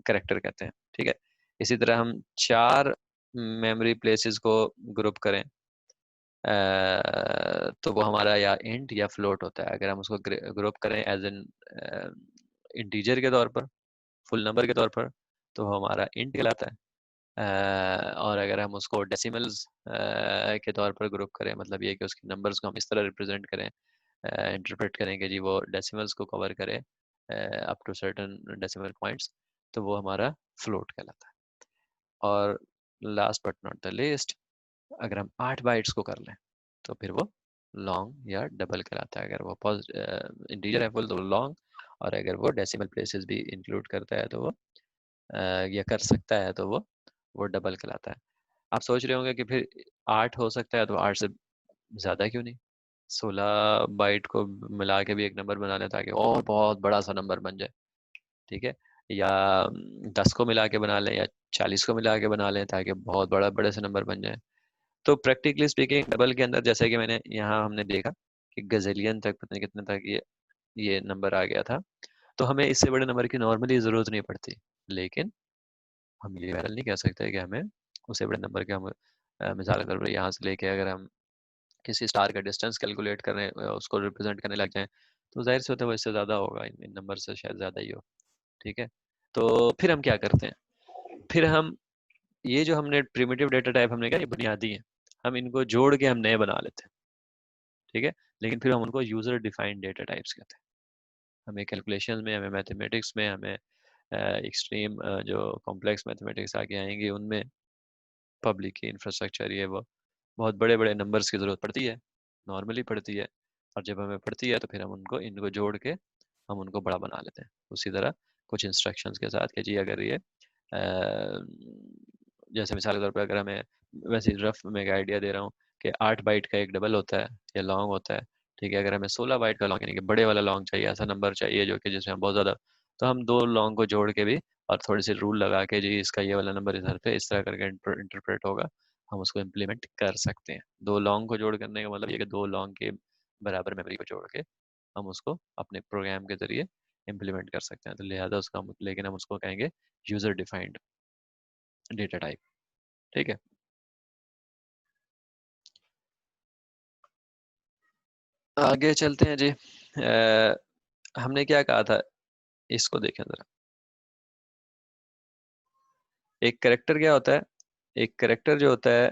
करेक्टर कहते हैं। ठीक है, इसी तरह हम चार मेमोरी प्लेसेस को ग्रुप करें तो वो हमारा या इंट या फ्लोट होता है। अगर हम उसको ग्रुप करें एज एन इंटीजर के तौर पर, फुल नंबर के तौर पर, तो वो हमारा इंट कहलाता है। और अगर हम उसको डेसिमल्स के तौर पर ग्रुप करें, मतलब ये कि उसके नंबर्स को हम इस तरह रिप्रेजेंट करें, इंटरप्रेट करें कि जी वो डेसिमल्स को कवर करे up to certain decimal points, तो वो हमारा फ्लोट कहलाता है। और last but not the least, अगर हम 8 बाइट्स को कर लें तो फिर वो लॉन्ग या डबल कहलाता है। अगर वो इंटीजर है फुल तो लॉन्ग, और अगर वो डेसिमल प्लेसेस भी इंक्लूड करता है तो वो या कर सकता है तो वो डबल कहलाता है। आप सोच रहे होंगे कि फिर 8 हो सकता है तो 8 से ज़्यादा क्यों नहीं, 16 बाइट को मिला के भी एक नंबर बना लें ताकि और बहुत बड़ा सा नंबर बन जाए। ठीक है, या 10 को मिला के बना लें, या 40 को मिला के बना लें ताकि बहुत बड़े से नंबर बन जाए। तो प्रैक्टिकली स्पीकिंग डबल के अंदर जैसे कि मैंने यहाँ हमने देखा कि गजेलियन तक पता नहीं कितने तक ये नंबर आ गया था, तो हमें इससे बड़े नंबर की नॉर्मली ज़रूरत नहीं पड़ती। लेकिन हम ये वायरल नहीं कह सकते कि हमें उससे बड़े नंबर के हम मिसाल के तौर पर यहाँ से लेके अगर हम किसी स्टार का डिस्टेंस कैलकुलेट करने उसको रिप्रेजेंट करने लग जाएं, तो जाहिर सी बात है वो इससे ज़्यादा होगा, इन नंबर से शायद ज़्यादा ही हो। ठीक है, तो फिर हम क्या करते हैं, फिर हम ये जो हमने प्रिमिटिव डेटा टाइप हमने कहा ये बुनियादी है, हम इनको जोड़ के हम नए बना लेते हैं। ठीक है, लेकिन फिर हम उनको यूजर डिफाइंड डेटा टाइप्स कहते हैं। हमें कैलकुलेशन में, हमें मैथमेटिक्स में, हमें एक्सट्रीम जो कॉम्प्लेक्स मैथमेटिक्स आगे आएंगे उनमें, पब्लिक की इंफ्रास्ट्रक्चर ये वो बहुत बड़े बड़े नंबर्स की ज़रूरत पड़ती है, नॉर्मली पड़ती है। और जब हमें पड़ती है तो फिर हम उनको इनको जोड़ के हम उनको बड़ा बना लेते हैं उसी तरह कुछ इंस्ट्रक्शंस के साथ कि जी अगर ये जैसे मिसाल के तौर पर अगर हमें, वैसे रफ में एक आइडिया दे रहा हूँ कि 8 बाइट का एक डबल होता है या लॉन्ग होता है। ठीक है, अगर हमें 16 बाइट का लॉन्ग यानी कि बड़े वाला लॉन्ग चाहिए, ऐसा नंबर चाहिए जो कि जिसमें बहुत ज़्यादा, तो हम दो लॉन्ग को जोड़ के भी और थोड़ी सी रूल लगा के जी इसका ये वाला नंबर इधर पे इस तरह करके इंटरप्रेट होगा, हम उसको इम्प्लीमेंट कर सकते हैं। दो लॉन्ग को जोड़ करने का मतलब ये कि दो लॉन्ग के बराबर मेमोरी को जोड़ के हम उसको अपने प्रोग्राम के जरिए इम्प्लीमेंट कर सकते हैं। तो लिहाजा उसका लेकिन हम उसको कहेंगे यूजर डिफाइंड डेटा टाइप। ठीक है, आगे चलते हैं जी। हमने क्या कहा था, इसको देखें जरा। एक करेक्टर क्या होता है, एक करेक्टर जो होता है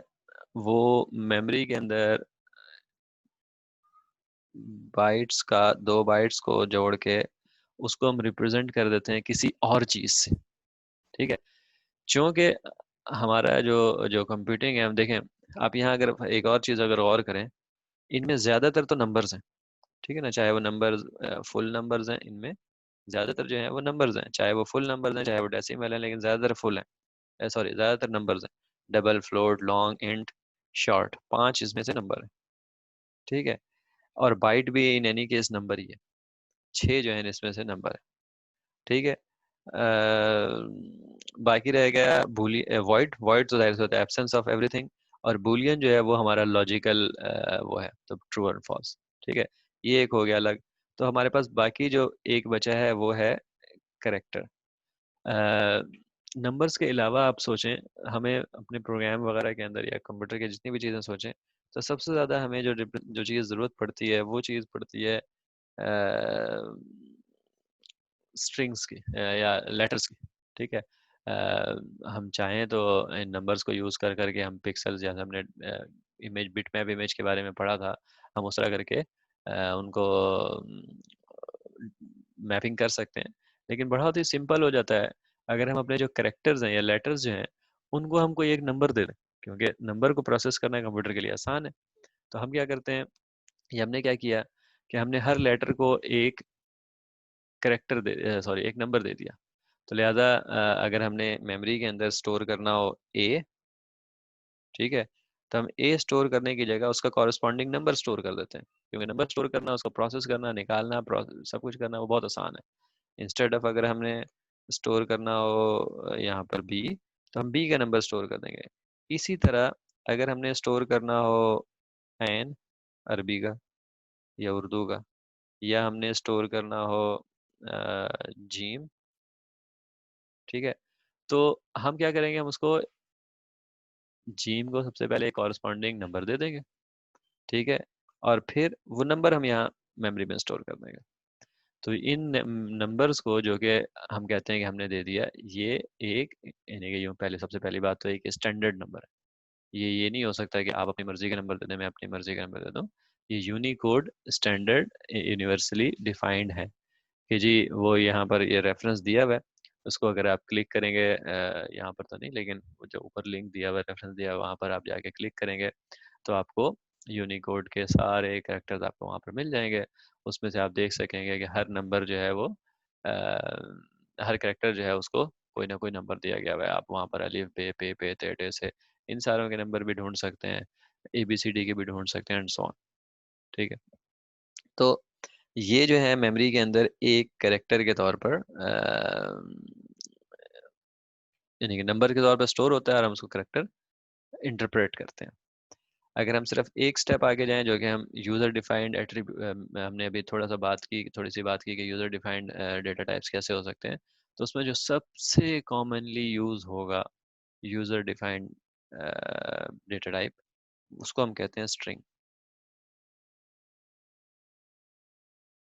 वो मेमोरी के अंदर बाइट्स का, 2 बाइट्स को जोड़ के उसको हम रिप्रेजेंट कर देते हैं किसी और चीज से। ठीक है, क्योंकि हमारा जो जो कंप्यूटिंग है, हम देखें, आप यहाँ अगर एक और चीज अगर और करें, इनमें ज्यादातर तो नंबर्स हैं। ठीक है ना, चाहे वो नंबर्स फुल नंबर्स हैं, इनमें ज्यादातर जो है वो नंबर्स हैं, चाहे वो फुल नंबर्स हैं चाहे वो डेसिमल है, लेकिन ज्यादातर फुल है, सॉरी ज्यादातर नंबर्स हैं। Double, float, long, int, short, 5 इसमें से नंबर है। ठीक है, और बाइट भी इन एनी केस नंबर ही है, 6 जो है इसमें से नंबर है। ठीक है, बाकी रह गया बूली वॉइड। वॉइड तो जाहिर सी बात है एब्सेंस ऑफ एवरीथिंग, और बूलियन जो है वो हमारा लॉजिकल वो है, तो ट्रू और फॉल्स। ठीक है, ये एक हो गया अलग। तो हमारे पास बाकी जो एक बचा है वो है करेक्टर। नंबर्स के अलावा आप सोचें, हमें अपने प्रोग्राम वगैरह के अंदर या कंप्यूटर के जितनी भी चीज़ें सोचें, तो सबसे ज़्यादा हमें जो चीज़ ज़रूरत पड़ती है वो चीज़ पड़ती है स्ट्रिंग्स की या लेटर्स की। ठीक है, हम चाहें तो इन नंबर्स को यूज़ कर करके हम पिक्सल्स, जैसे हमने इमेज बिटमैप इमेज के बारे में पढ़ा था, हम उस तरह करके उनको मैपिंग कर सकते हैं। लेकिन बहुत ही सिंपल हो जाता है अगर हम अपने जो करेक्टर्स हैं या लेटर्स जो हैं उनको हम कोई एक नंबर दे दें, क्योंकि नंबर को प्रोसेस करना कंप्यूटर के लिए आसान है। तो हम क्या करते हैं, ये हमने क्या किया कि हमने हर लेटर को एक करेक्टर दे, सॉरी एक नंबर दे दिया। तो लिहाजा अगर हमने मेमोरी के अंदर स्टोर करना हो ए, ठीक है, तो हम ए स्टोर करने की जगह उसका कॉरस्पॉन्डिंग नंबर स्टोर कर देते हैं, क्योंकि नंबर स्टोर करना, उसको प्रोसेस करना, निकालना, सब कुछ करना वो बहुत आसान है। इंस्टेड ऑफ अगर हमने स्टोर करना हो यहाँ पर बी, तो हम बी का नंबर स्टोर कर देंगे। इसी तरह अगर हमने स्टोर करना हो एन, अरबी का या उर्दू का, या हमने स्टोर करना हो जीम, ठीक है, तो हम क्या करेंगे, हम उसको जीम को सबसे पहले एक कॉरस्पॉन्डिंग नंबर दे देंगे। ठीक है, और फिर वो नंबर हम यहाँ मेमोरी में स्टोर कर देंगे। तो इन नंबर्स को जो कि हम कहते हैं कि हमने दे दिया, ये एक, यानी कि यूँ पहले सबसे पहली बात तो एक स्टैंडर्ड नंबर है। ये नहीं हो सकता कि आप अपनी मर्जी का नंबर दे दें, मैं अपनी मर्जी का नंबर दे दूँ। ये यूनिकोड स्टैंडर्ड यूनिवर्सली डिफाइंड है कि जी वो यहाँ पर ये रेफरेंस दिया हुआ है, उसको अगर आप क्लिक करेंगे, यहाँ पर तो नहीं, लेकिन वो जो ऊपर लिंक दिया हुआ है, रेफरेंस दिया हुआ है, वहाँ पर आप जाके क्लिक करेंगे तो आपको यूनिकोड के सारे कैरेक्टर्स आपको वहाँ पर मिल जाएंगे। उसमें से आप देख सकेंगे कि हर नंबर जो है वो हर कैरेक्टर जो है उसको कोई ना कोई नंबर दिया गया हुआ है। आप वहाँ पर अलिफ बे पे ते टे से इन सारों के नंबर भी ढूंढ सकते हैं, ABCD के भी ढूंढ सकते हैं, एंड सो ऑन। ठीक है, तो ये जो है मेमोरी के अंदर एक कैरेक्टर के तौर पर यानी कि नंबर के तौर पर स्टोर होता है, और हम उसको कैरेक्टर इंटरप्रेट करते हैं। अगर हम सिर्फ एक स्टेप आगे जाएं, जो कि हम यूजर डिफाइंड एट्रीब्यूट, हमने अभी थोड़ी सी बात की कि यूजर डिफाइंड डेटा टाइप्स कैसे हो सकते हैं, तो उसमें जो सबसे कॉमनली यूज होगा यूजर डिफाइंड डेटा टाइप, उसको हम कहते हैं स्ट्रिंग।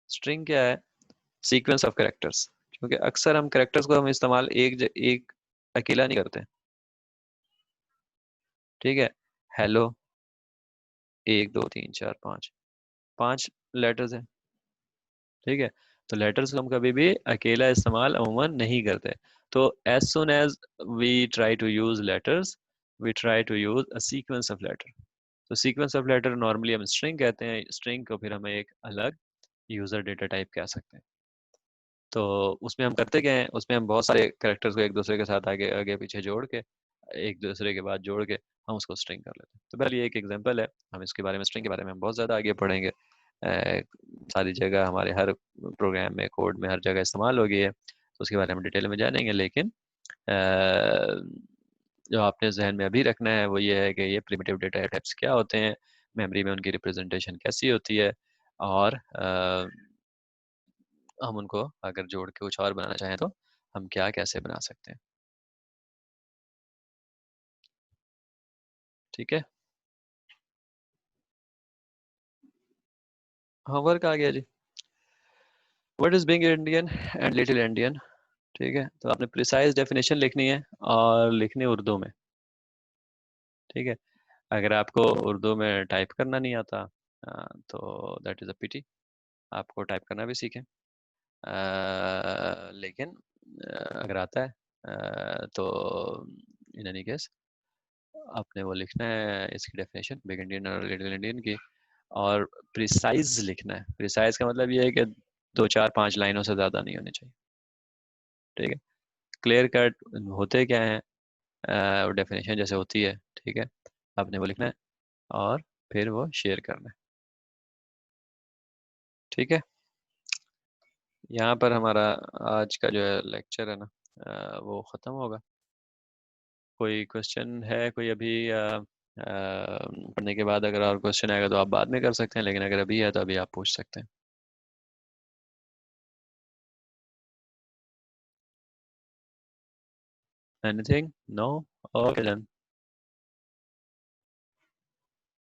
स्ट्रिंग क्या है? Sequence of characters. क्योंकि अक्सर हम कैरेक्टर्स को हम इस्तेमाल एक अकेला नहीं करते। ठीक है, हेलो, 1 2 3 4 5, 5 लेटर्स है। ठीक है, तो लेटर्स को हम कभी भी अकेला इस्तेमाल अमूमन नहीं करते। तो as soon as we try to use letters, we try to use a sequence of letter. तो सीक्वेंस ऑफ लेटर नॉर्मली हम स्ट्रिंग कहते हैं, स्ट्रिंग को फिर हमें एक अलग यूजर डेटा टाइप कह सकते हैं। तो उसमें हम करते क्या हैं, उसमें हम बहुत सारे कैरेक्टर्स को एक दूसरे के साथ आगे आगे पीछे जोड़ के, एक दूसरे के बाद जोड़ के हम उसको स्ट्रिंग कर लेते हैं। तो पहले ये एक एग्जांपल है, हम इसके बारे में, स्ट्रिंग के बारे में हम बहुत ज़्यादा आगे पढ़ेंगे। सारी जगह हमारे हर प्रोग्राम में, कोड में, हर जगह इस्तेमाल होगी है, तो उसके बारे में डिटेल में जानेंगे। लेकिन जो आपने जहन में अभी रखना है वो ये है कि ये प्रिमिटिव डेटा टाइप्स क्या होते हैं, मेमोरी में उनकी रिप्रेजेंटेशन कैसी होती है, और हम उनको अगर जोड़ के कुछ और बनाना चाहें तो हम क्या कैसे बना सकते हैं। ठीक है, होमवर्क आ गया जी। What is being Indian and little Indian. ठीक है, तो आपने प्रिसाइज डेफिनेशन लिखनी है, और लिखनी उर्दू में। ठीक है, अगर आपको उर्दू में टाइप करना नहीं आता, तो दैट इज़ अ पिटी। आपको टाइप करना भी सीखें। लेकिन अगर आता है तो इन एनी केस आपने वो लिखना है, इसकी डेफिनेशन बिग इंडियन और लिटिल इंडियन की, और प्रिसाइज लिखना है। प्रिसाइज का मतलब ये है कि 2 4 5 लाइनों से ज़्यादा नहीं होनी चाहिए। ठीक है, क्लियर कट होते क्या है, डेफिनेशन जैसे होती है, ठीक है, आपने वो लिखना है और फिर वो शेयर करना है। ठीक है, यहाँ पर हमारा आज का जो है लेक्चर है ना, वो ख़त्म होगा। कोई क्वेश्चन है कोई अभी, पढ़ने के बाद अगर और क्वेश्चन आएगा तो आप बाद में कर सकते हैं, लेकिन अगर अभी है तो अभी आप पूछ सकते हैं। एनीथिंग? नो? Okay then.